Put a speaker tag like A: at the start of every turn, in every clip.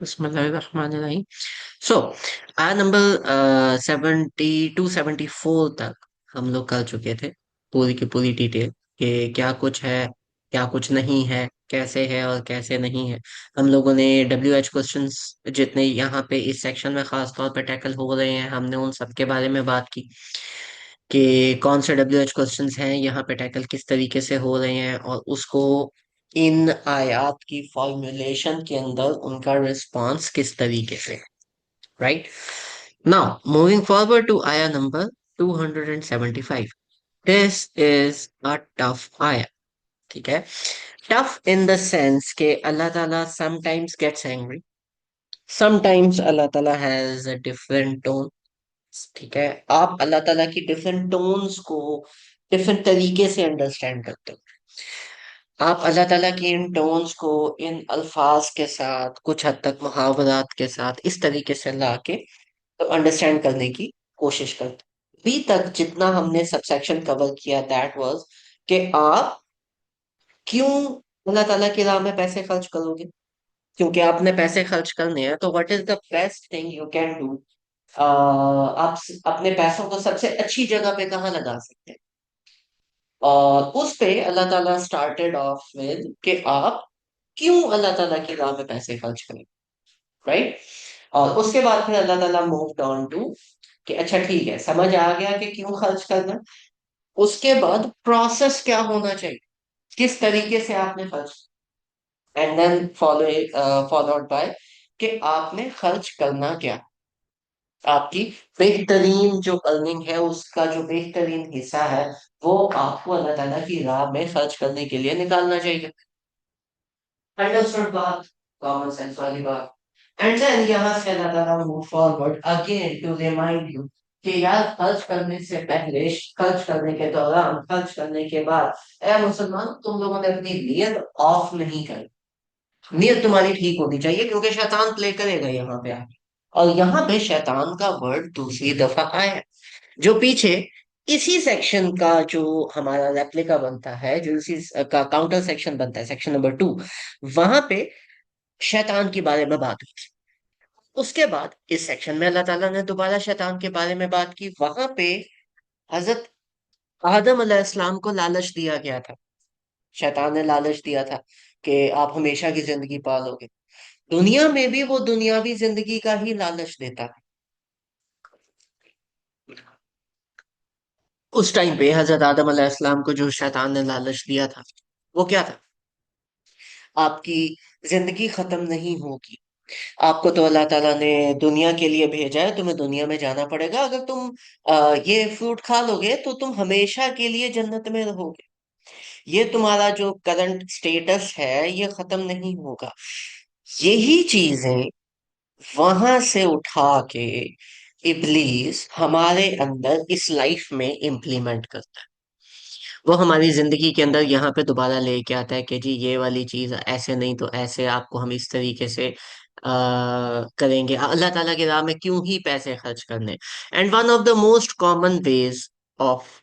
A: बिस्मिल्लाहिर्रहमानिर्रहीम। सो आया नंबर 72 74 तक हम लोग कर चुके थे। पूरी की पूरी डिटेल कि क्या कुछ है, क्या कुछ नहीं है, कैसे है और कैसे नहीं है। हम लोगों ने WH क्वेश्चंस जितने यहाँ पे इस सेक्शन में खास तौर पे टैकल हो रहे हैं, हमने उन सब के बारे में बात की कि कौन से WH क्वेश्चंस हैं यहाँ पे टैकल किस तरीके से हो रहे हैं, और उसको इन आयात की फॉर्मुलेशन के अंदर उनका रिस्पांस किस तरीके से। Right now moving forward to आया number 275। This is a tough आया। ठीक है, टफ इन द सेंस के अल्लाह ताला समटाइम्स गेट्स एंग्री, समटाइम्स अल्लाह ताला हैज अ डिफरेंट टोन। ठीक है, आप अल्लाह ताला की डिफरेंट टोन्स को डिफरेंट तरीके से अंडरस्टैंड करते हो। आप अल्लाह ताला की इन टोन्स को इन अल्फाज के साथ, कुछ हद तक मुहावरात के साथ इस तरीके से ला के तो अंडरस्टैंड करने की कोशिश करते हैं। अभी तक जितना हमने सबसेक्शन कवर किया दैट वाज कि आप क्यों अल्लाह ताला की राह में पैसे खर्च करोगे। क्योंकि आपने पैसे खर्च करने हैं तो what is the best thing you can do. आप अपने पैसों को सबसे अच्छी जगह पे कहाँ लगा सकते हैं। और उस पे अल्लाह ताला स्टार्टेड ऑफ विद कि आप क्यों अल्लाह ताला की राह में पैसे खर्च करें। राइट, और उसके बाद फिर अल्लाह ताला मूव्ड ऑन टू कि अच्छा ठीक है, समझ आ गया कि क्यों खर्च करना है। उसके बाद प्रोसेस क्या होना चाहिए, किस तरीके से आपने खर्च, एंड देन फॉलोड बाय कि आपने खर्च करना क्या। आपकी बेहतरीन जो अर्निंग है उसका जो बेहतरीन हिस्सा है वो आपको अल्लाह ताला की राह में खर्च करने के लिए निकालना चाहिए। अंडरस्टूड बात, कॉमन सेंस वाली बात। एंड देन यहाँ से अल्लाह ताला move forward again to remind you कि यार खर्च करने से पहले, खर्च करने के दौरान, खर्च करने के बाद, ए मुसलमान, तुम लोगों ने अपनी नीयत ऑफ नहीं कर, नीयत तुम्हारी ठीक होनी चाहिए क्योंकि शैतान प्ले करेगा यहाँ पे आके। और यहाँ पे शैतान का वर्ड दूसरी दफा आया है, जो पीछे इसी सेक्शन का जो हमारा रेप्लिका बनता है, जो इसी का काउंटर सेक्शन बनता है, सेक्शन नंबर 2, वहां पे शैतान के बारे में बात हुई थी। उसके बाद इस सेक्शन में अल्लाह ताला ने दोबारा शैतान के बारे में बात की। वहां पे हजरत आदम अलैहिस्सलाम को लालच दिया गया था, शैतान ने लालच दिया था कि आप हमेशा की जिंदगी पालोगे। दुनिया में भी वो दुनियावी जिंदगी का ही लालच देता है। उस टाइम पे हजरत आदम अलैहिस्सलाम को जो शैतान ने लालच दिया था वो क्या था, आपकी जिंदगी खत्म नहीं होगी, आपको तो अल्लाह ताला ने दुनिया के लिए भेजा है, तुम्हें दुनिया में जाना पड़ेगा, अगर तुम ये फ्रूट खा लोगे तो तुम हमेशा के लिए जन्नत में रहोगे, ये तुम्हारा जो करंट स्टेटस है ये खत्म नहीं होगा। यही चीजें वहां से उठा के इब्लीस हमारे अंदर इस लाइफ में इम्प्लीमेंट करता है। वो हमारी जिंदगी के अंदर यहाँ पे दोबारा लेके आता है कि जी ये वाली चीज ऐसे नहीं तो ऐसे, आपको हम इस तरीके से करेंगे, अल्लाह ताला की राह में क्यों ही पैसे खर्च करने। And one of the most common ways of,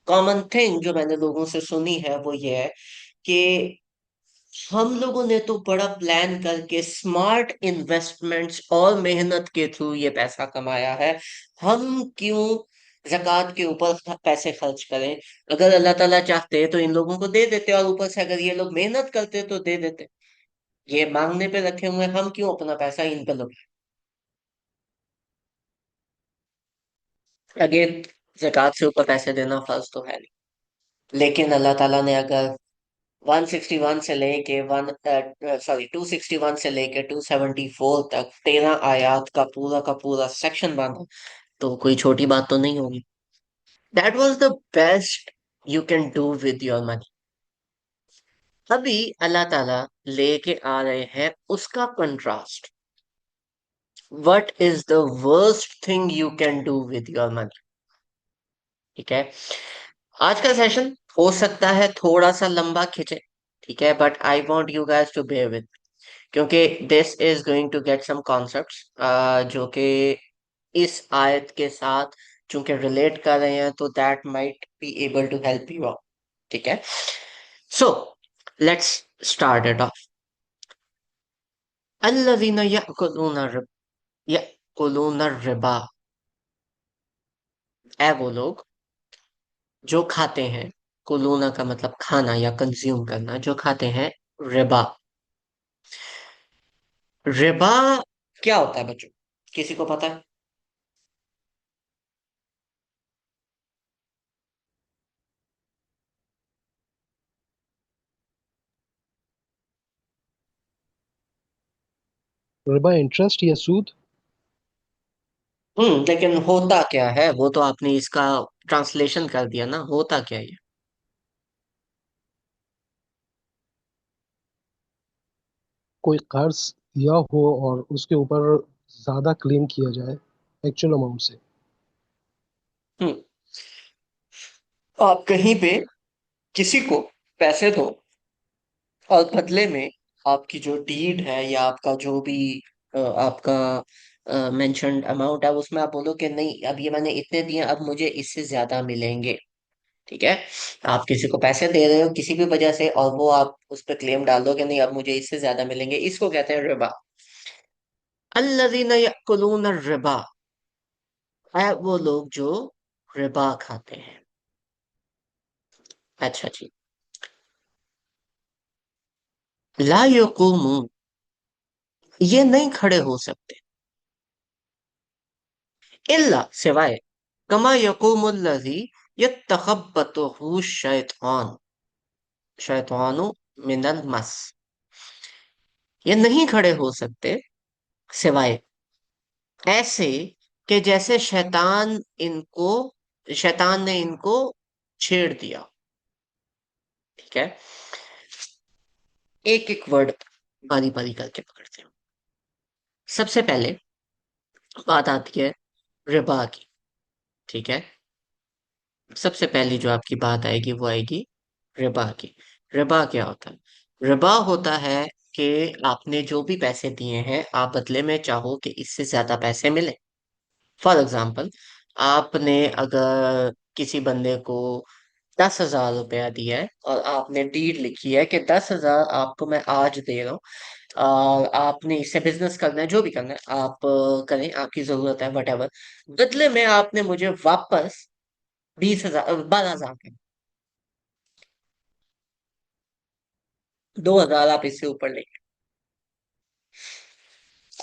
A: common thing जो मैंने लोगों से सुनी है वो ये है कि हम लोगों ने तो बड़ा प्लान करके स्मार्ट इन्वेस्टमेंट्स और मेहनत के थ्रू ये पैसा कमाया है, हम क्यों जक़ात के ऊपर पैसे खर्च करें। अगर अल्लाह ताला चाहते तो इन लोगों को दे देते, और ऊपर से अगर ये लोग मेहनत करते तो दे देते। ये मांगने पे रखे हुए हैं, हम क्यों अपना पैसा इन पे लगाएं। अगेन, जक़ात से ऊपर पैसे देना फर्ज तो है नहीं, लेकिन अल्लाह ताला ने अगर 161 से लेके वन सॉरी 261 से लेके 274 तक 13 आयात का पूरा सेक्शन बांधा, तो कोई छोटी बात तो नहीं होगी। That was the best you can do with your money. अभी अल्लाह ताला लेके आ रहे हैं उसका contrast, what is the worst thing you can do with your money. ठीक है, आज का सेशन हो सकता है थोड़ा सा लंबा खिंचे, ठीक है, but I want you guys to bear with, क्योंकि this is going to get some concepts जो कि इस आयत के साथ चूंकि रिलेट कर रहे हैं, तो that might be able to help you out. ठीक है, so let's start it off. अल्लज़ीना यअकुलून रिबा, है वो लोग जो खाते हैं, कुलूना का मतलब खाना या कंज्यूम करना, जो खाते हैं रिबा। रिबा क्या होता है बच्चों, किसी को पता है?
B: रिबा इंटरेस्ट या सूद।
A: लेकिन होता क्या है, वो तो आपने इसका ट्रांसलेशन कर दिया ना, होता क्या है ये?
B: कोई कर्ज दिया हो और उसके ऊपर ज्यादा क्लेम किया जाए एक्चुअल अमाउंट से।
A: हम्म आप कहीं पे किसी को पैसे दो और बदले में आपकी जो डीड है या आपका जो भी आपका मेंशन्ड अमाउंट है, उसमें आप बोलो कि नहीं, अब ये मैंने इतने दिए, अब मुझे इससे ज्यादा मिलेंगे। ठीक है, आप किसी को पैसे दे रहे हो किसी भी वजह से, और वो आप उस पर क्लेम डाल दो कि नहीं, अब मुझे इससे ज्यादा मिलेंगे, इसको कहते हैं रिबा। अल्लज़ीना यअकुलून रिबा, है वो लोग जो रिबा खाते हैं। अच्छा जी। ला यकूमून, ये नहीं खड़े हो सकते, इल्ला सिवाय, कमा यकूमुल्लज़ी यतखब्बतुहु शैतान, शैतानु मिनल मस, ये नहीं खड़े हो सकते सिवाय ऐसे कि जैसे शैतान ने इनको छेड़ दिया। ठीक है, एक एक वर्ड बारी बारी करके पकड़ते हैं। सबसे पहले बात आती है रिबा की। ठीक है, सबसे पहली जो आपकी बात आएगी वो आएगी रिबा की। रिबा क्या होता है? रिबा होता है कि आपने जो भी पैसे दिए हैं, आप बदले में चाहो कि इससे ज्यादा पैसे मिले। फॉर एग्जाम्पल, आपने अगर किसी बंदे को 10,000 रुपया दिया है और आपने डीड लिखी है कि 10,000 आपको मैं आज दे रहा हूँ, और आपने इससे बिजनेस करना है, जो भी करना है आप करें, आपकी जरूरत है वटेवर, बदले में आपने मुझे वापस 20,000, 12,000 के, 2,000 आप इससे ऊपर लेंगे।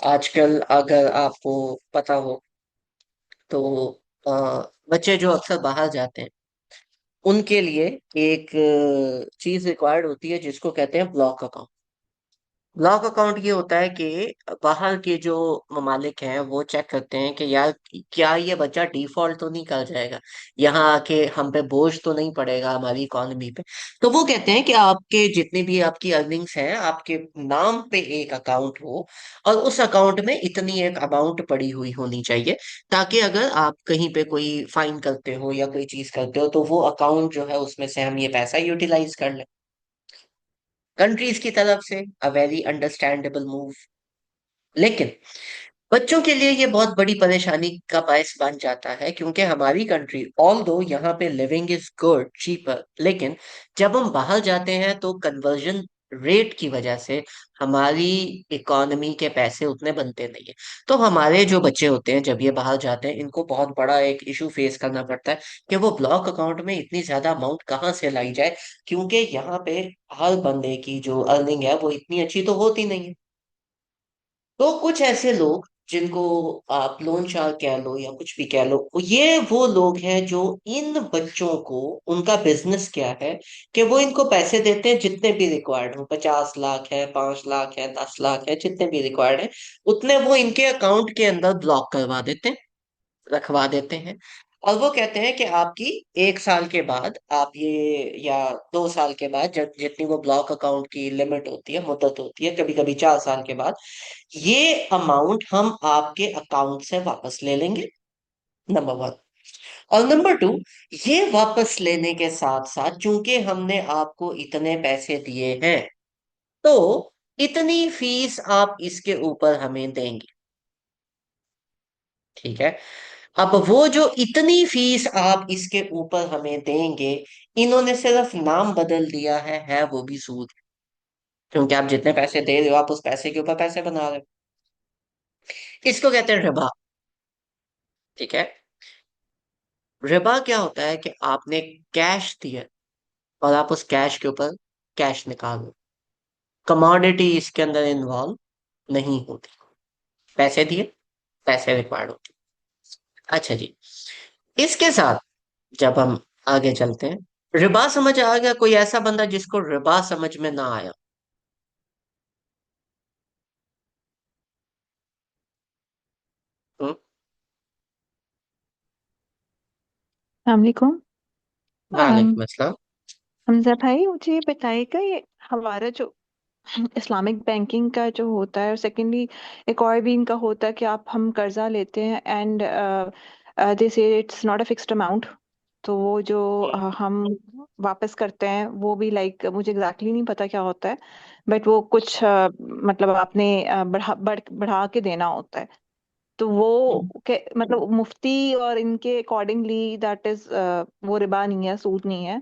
A: आजकल अगर आपको पता हो तो अ, बच्चे जो अक्सर बाहर जाते हैं, उनके लिए एक चीज रिक्वायर्ड होती है जिसको कहते हैं ब्लॉक अकाउंट। ब्लॉक अकाउंट ये होता है कि बाहर के जो ममालिक हैं वो चेक करते हैं कि यार, क्या ये बच्चा डिफॉल्ट तो नहीं कर जाएगा, यहाँ आके हम पे बोझ तो नहीं पड़ेगा हमारी इकोनॉमी पे। तो वो कहते हैं कि आपके जितनी भी आपकी अर्निंग्स हैं, आपके नाम पे एक अकाउंट हो, और उस अकाउंट में इतनी एक अमाउंट पड़ी हुई होनी चाहिए, ताकि अगर आप कहीं पे कोई फाइन करते हो या कोई चीज करते हो, तो वो अकाउंट जो है उसमें से हम ये पैसा यूटिलाइज कर लें। कंट्रीज की तरफ से अ वेरी अंडरस्टैंडेबल मूव। लेकिन बच्चों के लिए ये बहुत बड़ी परेशानी का बायस बन जाता है, क्योंकि हमारी कंट्री ऑल दो यहाँ पे लिविंग इज गुड चीपर, लेकिन जब हम बाहर जाते हैं तो कन्वर्जन रेट की वजह से हमारी इकोनॉमी के पैसे उतने बनते नहीं है। तो हमारे जो बच्चे होते हैं जब ये बाहर जाते हैं, इनको बहुत बड़ा एक इशू फेस करना पड़ता है कि वो ब्लॉक अकाउंट में इतनी ज्यादा अमाउंट कहाँ से लाई जाए, क्योंकि यहाँ पे हर बंदे की जो अर्निंग है वो इतनी अच्छी तो होती नहीं है। तो कुछ ऐसे लोग जिनको आप लोन शार्क कह लो या कुछ भी कह लो, ये वो लोग हैं जो इन बच्चों को, उनका बिजनेस क्या है कि वो इनको पैसे देते हैं जितने भी रिक्वायर्ड हो, 50 लाख है, 5 लाख है, 10 लाख है, जितने भी रिक्वायर्ड है उतने वो इनके अकाउंट के अंदर ब्लॉक करवा देते हैं, रखवा देते हैं। और वो कहते हैं कि आपकी 1 साल के बाद आप ये, या 2 साल के बाद, जब जितनी वो ब्लॉक अकाउंट की लिमिट होती है, मुद्दत होती है, कभी कभी 4 साल के बाद, ये अमाउंट हम आपके अकाउंट से वापस ले लेंगे। Number one. और नंबर टू, ये वापस लेने के साथ साथ चूंकि हमने आपको इतने पैसे दिए हैं, तो इतनी फीस आप इसके ऊपर हमें देंगे। ठीक है, अब वो जो इतनी फीस आप इसके ऊपर हमें देंगे, इन्होंने सिर्फ नाम बदल दिया है वो भी सूद। क्योंकि आप जितने पैसे दे रहे हो आप उस पैसे के ऊपर पैसे बना रहे हो। इसको कहते हैं रिबा। ठीक है। रिबा क्या होता है कि आपने कैश दिया और आप उस कैश के ऊपर कैश निकाल लो। कमोडिटी इसके अंदर इन्वॉल्व नहीं होती। पैसे दिए, पैसे रिक्वायर्ड होते। अच्छा जी। इसके साथ जब हम आगे चलते हैं, रिबा समझ आ गया? कोई ऐसा बंदा जिसको रिबा समझ में ना आया? हम्म।
B: वालेकुम। अम,
A: वालेकुम अस्सलाम।
B: हमजा भाई, मुझे ये बताइएगा, ये हमारा जो इस्लामिक बैंकिंग का जो होता है, और सेकेंडली एक और भी इनका होता है कि आप हम कर्जा लेते हैं एंड दे से it's not a fixed amount. तो वो जो हम वापस करते हैं वो भी लाइक मुझे एग्जैक्टली नहीं पता क्या होता है, बट वो कुछ मतलब आपने बढ़ा के देना होता है। तो वो मतलब मुफ्ती और इनके अकॉर्डिंगली दैट इज वो रिबा नहीं है, सूद नहीं है।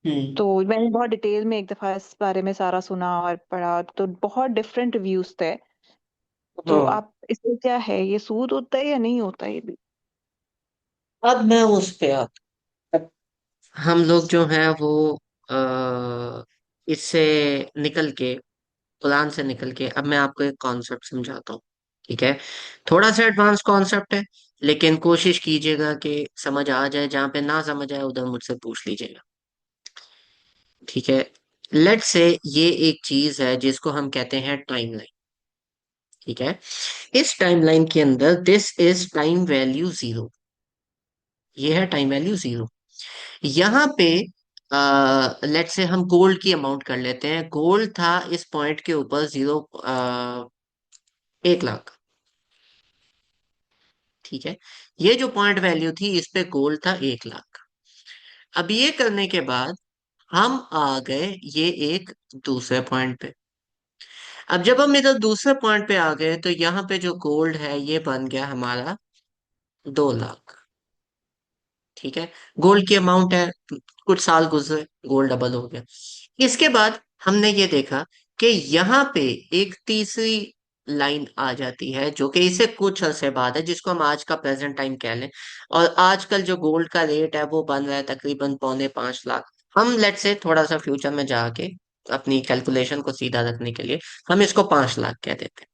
A: हम्म।
B: तो मैंने बहुत डिटेल में एक दफा इस बारे में सारा सुना और पढ़ा, तो बहुत डिफरेंट रिव्यूज थे। तो
A: हम्म।
B: आप इसमें क्या है, ये सूद होता है या नहीं होता ये भी?
A: अब मैं उस पे आता। अब हम लोग जो हैं वो आ, इससे निकल के, कुरान से निकल के, अब मैं आपको एक कॉन्सेप्ट समझाता हूँ। ठीक है। थोड़ा सा एडवांस कॉन्सेप्ट है, लेकिन कोशिश कीजिएगा कि समझ आ जाए। जहाँ पे ना समझ आए उधर मुझसे पूछ लीजिएगा। ठीक है। लेट्स से ये एक चीज है जिसको हम कहते हैं टाइमलाइन। ठीक है। इस टाइमलाइन के अंदर this is time value zero. ये है टाइम वैल्यू जीरो। यहाँ पे लेट्स से हम गोल्ड की अमाउंट कर लेते हैं। गोल्ड था इस पॉइंट के ऊपर जीरो, 1 लाख। ठीक है। ये जो पॉइंट वैल्यू थी इस पे गोल्ड था 1 लाख। अब ये करने के बाद हम आ गए ये एक दूसरे पॉइंट पे। अब जब हम इधर दूसरे पॉइंट पे आ गए तो यहाँ पे जो गोल्ड है ये बन गया हमारा 2 लाख। ठीक है। गोल्ड की अमाउंट है, कुछ साल गुजरे, गोल्ड डबल हो गया। इसके बाद हमने ये देखा कि यहाँ पे एक तीसरी लाइन आ जाती है जो कि इससे कुछ अरसे बाद है, जिसको हम आज का प्रेजेंट टाइम कह लें। और आजकल जो गोल्ड का रेट है वो बन रहा है तकरीबन 4.5 लाख। हम लेट से थोड़ा सा फ्यूचर में जाके अपनी कैलकुलेशन को सीधा रखने के लिए हम इसको 5 लाख कह देते हैं।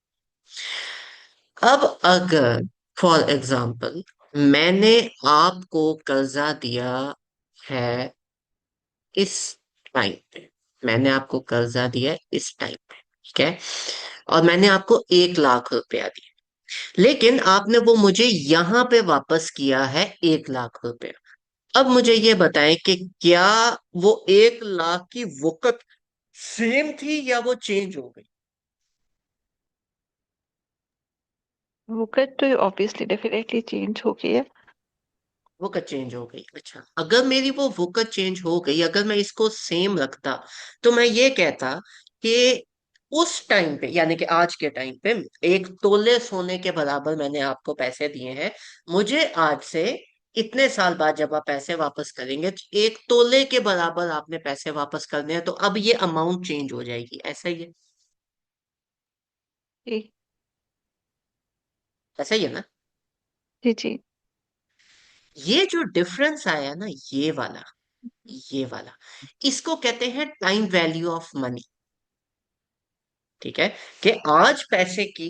A: अब अगर फॉर एग्जाम्पल मैंने आपको कर्जा दिया है इस टाइम पे, मैंने आपको कर्जा दिया है इस टाइम पे, ठीक है, और मैंने आपको 1 लाख रुपया दिया, लेकिन आपने वो मुझे यहाँ पे वापस किया है 1 लाख रुपया। अब मुझे ये बताएं कि क्या वो 1 लाख की वक़्त सेम थी या वो चेंज हो गई?
B: वक़्त तो ऑब्वियसली डेफिनेटली चेंज हो गई है।
A: वक़्त चेंज हो गई। अच्छा, अगर मेरी वो वक़्त चेंज हो गई, अगर मैं इसको सेम रखता, तो मैं ये कहता कि उस टाइम पे, यानी कि आज के टाइम पे, 1 तोले सोने के बराबर मैंने आपको पैसे दिए हैं। मुझे आज से इतने साल बाद जब आप पैसे वापस करेंगे तो 1 तोले के बराबर आपने पैसे वापस करने हैं, तो अब ये अमाउंट चेंज हो जाएगी। ऐसा ही है?
B: जी
A: ऐसा ही है ना?
B: जी जी।
A: ये जो डिफरेंस आया ना, ये वाला इसको कहते हैं टाइम वैल्यू ऑफ मनी। ठीक है। कि आज पैसे की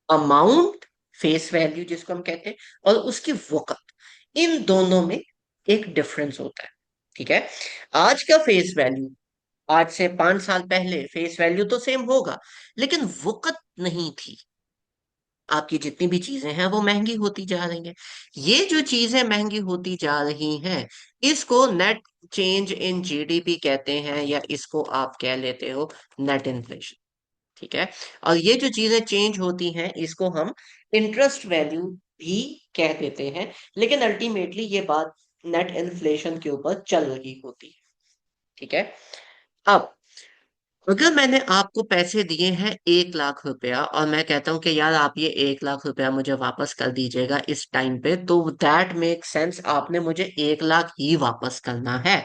A: अमाउंट, फेस वैल्यू जिसको हम कहते हैं, और उसकी वक़्त, इन दोनों में एक डिफरेंस होता है। ठीक है। आज का फेस वैल्यू, आज से 5 साल पहले फेस वैल्यू तो सेम होगा, लेकिन वक़्त नहीं थी। आपकी जितनी भी चीजें हैं वो महंगी होती जा रही हैं। ये जो चीजें महंगी होती जा रही हैं, इसको नेट चेंज इन जीडीपी कहते हैं, या इसको आप कह लेते हो नेट इन्फ्लेशन। ठीक है। और ये जो चीजें चेंज होती हैं इसको हम इंटरेस्ट वैल्यू भी कह देते हैं, लेकिन अल्टीमेटली ये बात नेट इन्फ्लेशन के ऊपर चल रही होती है। ठीक है। अब अगर मैंने आपको पैसे दिए हैं 1 लाख रुपया, और मैं कहता हूं कि यार आप ये 1 लाख रुपया मुझे वापस कर दीजिएगा इस टाइम पे, तो दैट मेक सेंस, आपने मुझे 1 लाख ही वापस करना है।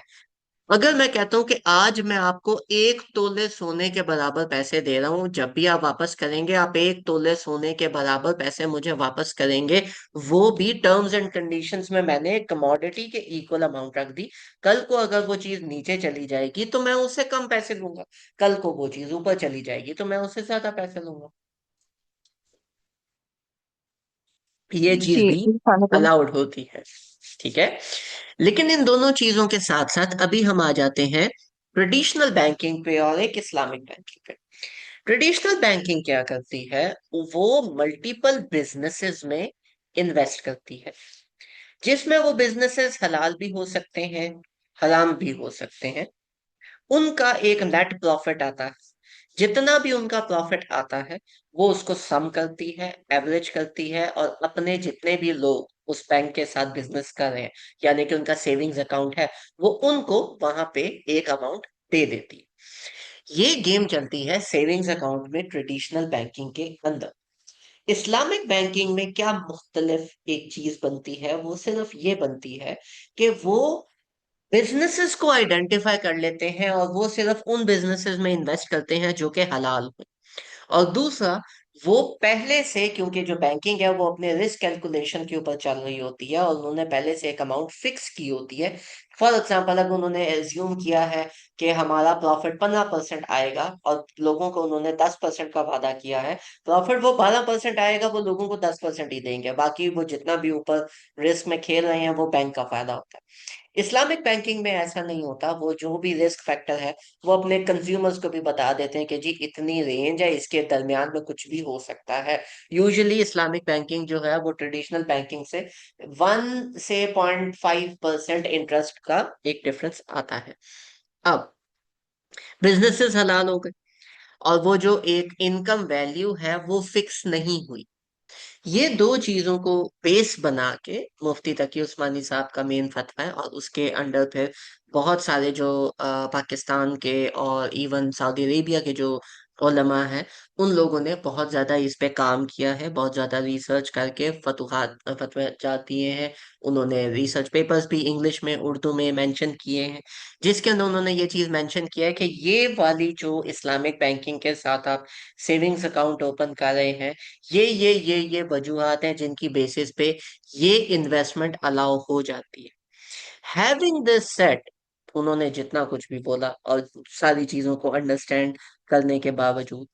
A: अगर मैं कहता हूं कि आज मैं आपको 1 तोले सोने के बराबर पैसे दे रहा हूं, जब भी आप वापस करेंगे आप 1 तोले सोने के बराबर पैसे मुझे वापस करेंगे, वो भी टर्म्स एंड कंडीशंस में मैंने कमोडिटी के इक्वल अमाउंट रख दी। कल को अगर वो चीज नीचे चली जाएगी तो मैं उससे कम पैसे लूंगा, कल को वो चीज ऊपर चली जाएगी तो मैं उससे ज्यादा पैसे लूंगा। ये चीज
B: जी
A: भी
B: समझ रही
A: अलाउड होती है। ठीक है। लेकिन इन दोनों चीजों के साथ साथ अभी हम आ जाते हैं ट्रेडिशनल बैंकिंग पे और एक इस्लामिक बैंकिंग पे। ट्रेडिशनल बैंकिंग क्या करती है, वो मल्टीपल बिजनेसेस में इन्वेस्ट करती है, जिसमें वो बिजनेसेस हलाल भी हो सकते हैं, हराम भी हो सकते हैं। उनका एक नेट प्रॉफिट आता है, जितना भी उनका प्रॉफिट आता है वो उसको सम करती है, एवरेज करती है, और अपने जितने भी लोग उस बैंक के साथ बिजनेस कर रहे हैं, यानी कि उनका सेविंग्स अकाउंट है, वो उनको वहां पे एक अमाउंट दे देती है। ये गेम चलती है सेविंग्स अकाउंट में ट्रेडिशनल बैंकिंग के अंदर। इस्लामिक बैंकिंग में क्या मुख्तलिफ एक चीज बनती है, वो सिर्फ ये बनती है कि वो बिजनेसेस को आइडेंटिफाई कर लेते हैं और वो सिर्फ उन बिजनेसेस में इन्वेस्ट करते हैं जो कि हलाल हो। और दूसरा, वो पहले से, क्योंकि जो बैंकिंग है वो अपने रिस्क कैलकुलेशन के ऊपर चल रही होती है और उन्होंने पहले से एक अमाउंट फिक्स की होती है। फॉर एग्जाम्पल, अगर उन्होंने एज्यूम किया है कि हमारा प्रॉफिट 15% आएगा और लोगों को उन्होंने 10% का वादा किया है, प्रॉफिट वो 12% आएगा, वो लोगों को 10% ही देंगे, बाकी वो जितना भी ऊपर रिस्क में खेल रहे हैं वो बैंक का फायदा होता है। इस्लामिक बैंकिंग में ऐसा नहीं होता, वो जो भी रिस्क फैक्टर है वो अपने कंज्यूमर्स को भी बता देते हैं कि जी इतनी रेंज है, इसके दरमियान में कुछ भी हो सकता है। यूजुअली इस्लामिक बैंकिंग जो है वो ट्रेडिशनल बैंकिंग से 1 से 0.5% इंटरेस्ट का एक डिफरेंस आता है। अब बिजनेसेस हलाल हो गए और वो जो एक इनकम वैल्यू है वो फिक्स नहीं हुई। ये दो चीजों को बेस बना के मुफ्ती तकी उस्मानी साहब का मेन फतवा है, और उसके अंडर फिर बहुत सारे जो पाकिस्तान के और इवन सऊदी अरेबिया के जो उलमा हैं, उन लोगों ने बहुत ज्यादा इस पे काम किया है, बहुत ज्यादा रिसर्च करके फतवात फतवा दिए हैं। उन्होंने रिसर्च पेपर्स भी इंग्लिश में उर्दू में मेंशन किए हैं, जिसके अंदर उन्होंने ये चीज मेंशन किया है कि ये वाली जो इस्लामिक बैंकिंग के साथ आप सेविंग्स अकाउंट ओपन कर रहे हैं, ये वजूहात हैं जिनकी बेसिस पे ये इन्वेस्टमेंट अलाउ हो जाती है। हैविंग दिस सेट, उन्होंने जितना कुछ भी बोला और सारी चीजों को अंडरस्टैंड करने के बावजूद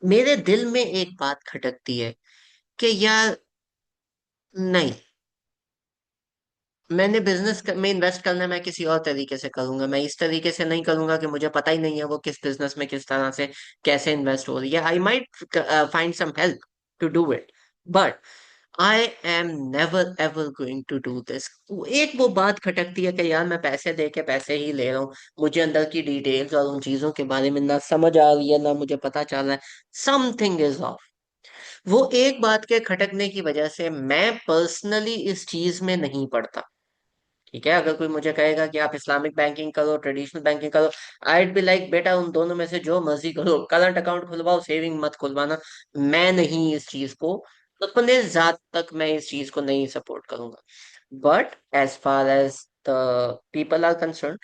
A: मेरे दिल में एक बात खटकती है कि यार, नहीं, मैंने में इन्वेस्ट करना मैं किसी और तरीके से करूंगा, मैं इस तरीके से नहीं करूंगा कि मुझे पता ही नहीं है वो किस बिजनेस में किस तरह से कैसे इन्वेस्ट हो रही है। I might find some help to do it, but I am never ever going to do this. एक वो बात खटकती है कि यार मैं पैसे दे के पैसे ही ले रहा हूँ, मुझे अंदर की डिटेल्स और उन चीजों के बारे में ना समझ आ रही है ना मुझे पता चल रहा है, समथिंग इज ऑफ। वो एक बात के खटकने की वजह से मैं पर्सनली इस चीज में नहीं पड़ता। ठीक है, अगर कोई मुझे कहेगा कि आप इस्लामिक बैंकिंग करो, ट्रेडिशनल बैंकिंग करो, आईड बी लाइक बेटा उन दोनों में से जो मर्जी करो, करंट अकाउंट खुलवाओ, सेविंग मत खुलवाना। मैं नहीं इस चीज को, अपने जात तक मैं इस चीज को नहीं सपोर्ट करूंगा। But as far as the people are concern,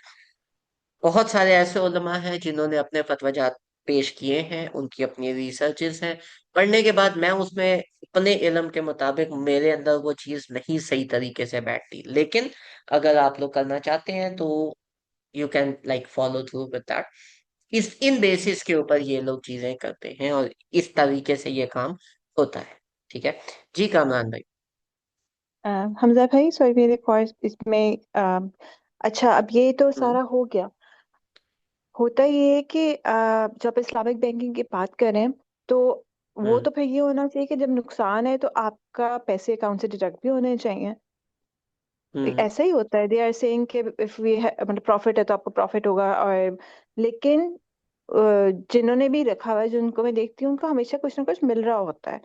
A: बहुत सारे ऐसे उलमा हैं जिन्होंने अपने फतवाजात पेश किए हैं, उनकी अपनी रिसर्चेस हैं। पढ़ने के बाद मैं उसमें अपने इल्म के मुताबिक मेरे अंदर वो चीज़ नहीं सही तरीके से बैठती, लेकिन अगर आप लोग करना चाहते हैं तो you can like follow through with that. इस इन बेसिस के ऊपर ये लोग चीजें करते हैं और इस तरीके से ये काम होता है। ठीक है। जी कामरान भाई।
B: हमजा भाई, सॉरी मेरे कॉल इसमें अच्छा, अब ये तो
A: हम्म।
B: सारा हो गया। होता ये है कि जब इस्लामिक बैंकिंग की बात करें तो वो
A: हम्म।
B: तो फिर ये होना चाहिए कि जब नुकसान है तो आपका पैसे अकाउंट से डिडक्ट भी होने चाहिए।
A: हम्म।
B: ऐसा ही होता है, दे आर सेइंग कि इफ वी मतलब प्रॉफिट है तो आपको प्रॉफिट होगा। और लेकिन जिन्होंने भी रखा हुआ है, जिनको मैं देखती हूँ, उनको हमेशा कुछ ना कुछ मिल रहा होता है,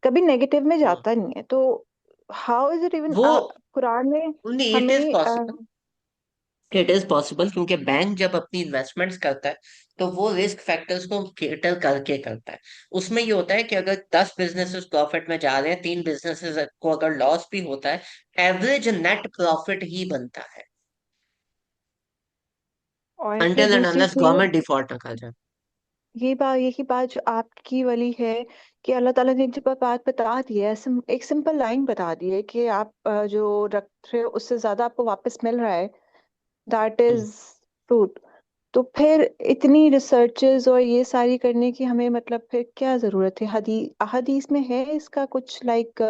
B: कभी नेगेटिव में
A: हम्म।
B: जाता नहीं है। तो हाउ इज इट इवन,
A: वो
B: कुरान में
A: नहीं, इट इज
B: हमें
A: पॉसिबल, इट इज पॉसिबल, क्योंकि बैंक जब अपनी इन्वेस्टमेंट्स करता है तो वो रिस्क फैक्टर्स को केटर करके करता है। उसमें ये होता है कि अगर 10 बिजनेसेस प्रॉफिट में जा रहे हैं, 3 बिजनेसेस को अगर लॉस भी होता है, एवरेज नेट प्रॉफिट ही बनता है।
B: और फिर
A: अनटिल एंड
B: दूसरी
A: अनलेस
B: चीज,
A: गवर्नमेंट डिफॉल्ट ना कर जाए।
B: यही बात जो आपकी वाली है, कि अल्लाह ताला ने एक जो बात बता दी है, एक सिंपल लाइन बता दी है कि आप जो रख रहे हो उससे ज्यादा आपको वापस मिल रहा है, दैट
A: हम्म।
B: Is truth. तो फिर इतनी रिसर्चेस और ये सारी करने की हमें मतलब फिर क्या जरूरत है? हदीस में है इसका कुछ लाइक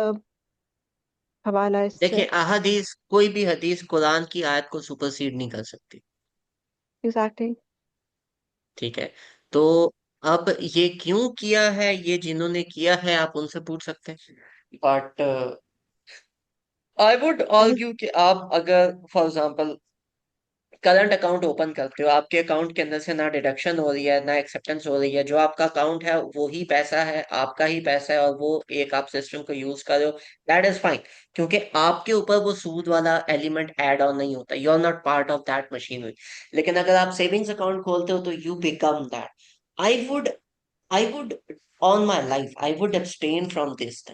B: हवाला
A: देखिए,
B: इससे?
A: अहादीस, कोई भी हदीस कुरान की आयत को सुपरसीड नहीं कर सकती।
B: एग्जैक्टली।
A: ठीक है। तो अब ये क्यों किया है, ये जिन्होंने किया है आप उनसे पूछ सकते हैं, बट आई वुड आर्ग्यू कि आप अगर for example current account open करते हो, आपके अकाउंट के अंदर से ना डिडक्शन हो रही है ना एक्सेप्टेंस हो रही है, जो आपका अकाउंट है वो ही पैसा है, आपका ही पैसा है, और वो एक आप सिस्टम को यूज कर रहे हो, दैट इज फाइन। क्योंकि आपके ऊपर वो सूद वाला एलिमेंट ऐड ऑन नहीं होता, you are not part of that machinery. लेकिन अगर आप सेविंग्स अकाउंट खोलते हो तो you become that. I would I would on my life I would abstain from this.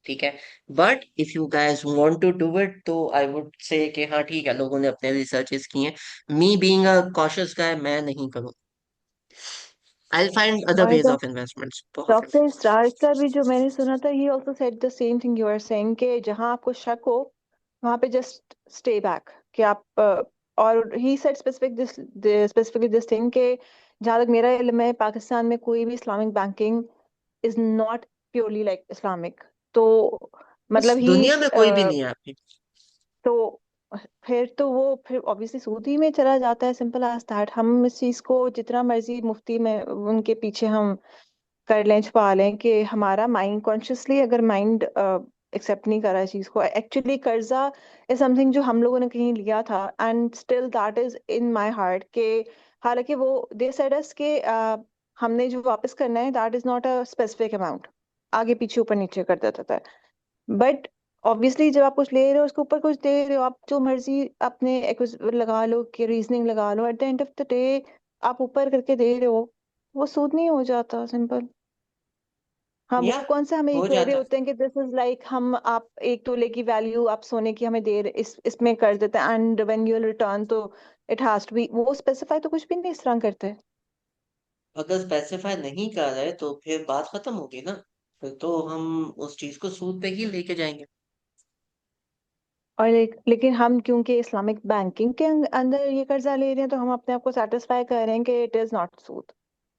A: ठीक है। But if you guys want to do it तो I would say कि हाँ ठीक है, लोगों ने अपने रिसर्चेस की हैं। मी बीइंग अ कॉशियस गाय, मैं नहीं करूँ। आई फाइंड अदर
B: और
A: वेज ऑफ इन्वेस्टमेंट्स बहुत
B: डॉक्टर स्टार का भी जो मैंने सुना था, he also said the same thing you are saying, कि जहां आपको शक हो वहां पे जस्ट स्टे बैक, कि आप और he said specifically this thing, कि जहां तक मेरा इल्म है पाकिस्तान में कोई भी Islamic banking is not purely like Islamic. तो
A: इस
B: मतलब ही
A: दुनिया में कोई भी नहीं है आपकी।
B: तो फिर तो वो फिर ऑब्वियसली सूदी में चला जाता है, सिंपल एज दैट। हम इस चीज को जितना मर्जी मुफ्ती में उनके पीछे हम कर लें, छुपा लें, कि हमारा माइंड कॉन्शियसली अगर माइंड एक्सेप्ट नहीं कर रहा है चीज को, एक्चुअली कर्जा इज समथिंग जो हम लोगों ने कहीं लिया था, and still that is in my heart, के हालांकि वो दे सेड अस के हमने जो वापस करना है that is not a specific amount, आगे पीछे ऊपर नीचे कर देता था। बट ऑब्वियसली जब आप कुछ ले रहे हो उसके ऊपर कुछ दे रहे हो, आप जो मर्जी अपने लगा लो, कि रीजनिंग लगा लो, at the end of the day आप ऊपर करके दे रहे हो, वो सूद नहीं हो जाता? सिंपल। हाँ,
A: या
B: वो कौन सा हमें
A: हो
B: कह रहे
A: जाता है।
B: होते हैं कि दिस इज लाइक, हम आप एक तोले की वैल्यू आप सोने की हमें दे रहे इसमें कर देते हैं, एंड व्हेन यू रिटर्न तो इट हैज टू बी, वो स्पेसिफाई तो कुछ भी नहीं इस तरह करते।
A: अगर स्पेसिफाई नहीं कर रहे तो फिर बात खत्म होगी ना। फिर तो हम उस चीज को सूद पे ही लेके जाएंगे।
B: और लेकिन हम क्योंकि इस्लामिक बैंकिंग के अंदर ये कर्जा ले रहे हैं, तो हम अपने आप को सेटिस्फाई कर रहे हैं कि it is not Sood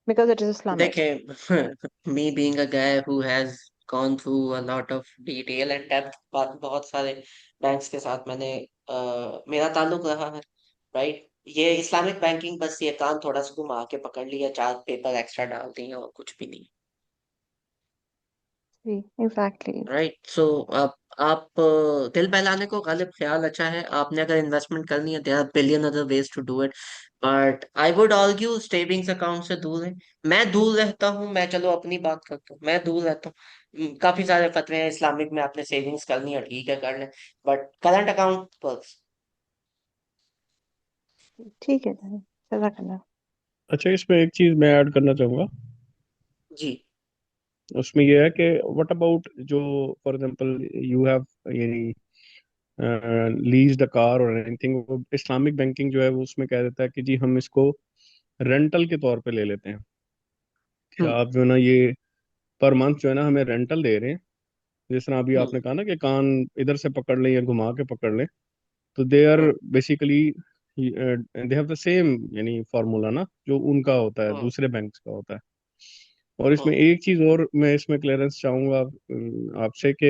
B: because it is Islamic.
A: देखें, me being a guy who has gone through a lot of detail and depth, बहुत सारे बैंक्स के साथ मैंने मेरा ताल्लुक रहा है, राइट। ये इस्लामिक बैंकिंग बस ये काम थोड़ा सा घुमा के पकड़ लिया, चार पेपर एक्स्ट्रा डाल दिए और कुछ भी नहीं।
B: जी, एग्जैक्टली।
A: राइट। सो आप दिल बहलाने को गालिब ख्याल अच्छा है, आपने अगर इन्वेस्टमेंट करनी है there are billion other ways to do it. But I would argue savings account से दूर है। मैं दूर रहता हूँ, मैं चलो अपनी बात करता हूँ, मैं दूर रहता हूँ। काफी सारे फतवे हैं इस्लामिक में, आपने सेविंग्स करनी है ठीक है कर लें, बट करंट अकाउंट बस।
B: ठीक है, जज़ाकल्लाह।
C: अच्छा, इसमें एक चीज मैं ऐड करना चाहूंगा।
A: जी।
C: उसमें ये है कि व्हाट अबाउट जो, फॉर एग्जांपल, यू हैव यानी लीज द कार और एनीथिंग, वो इस्लामिक बैंकिंग जो है वो उसमें कह देता है कि जी हम इसको रेंटल के तौर पे ले लेते हैं, कि
A: हम्म।
C: आप जो है ना ये पर मंथ जो है ना हमें रेंटल दे रहे हैं। जिस तरह अभी
A: हम्म।
C: आपने कहा ना कि कान इधर से पकड़ लें या घुमा के पकड़ लें, तो they are
A: hmm.
C: Basically they have the same यानी फार्मूला ना जो उनका होता है,
A: हम्म।
C: दूसरे बैंक्स का होता है। और इसमें
A: हम्म।
C: एक चीज और मैं इसमें क्लियरेंस चाहूंगा आपसे, कि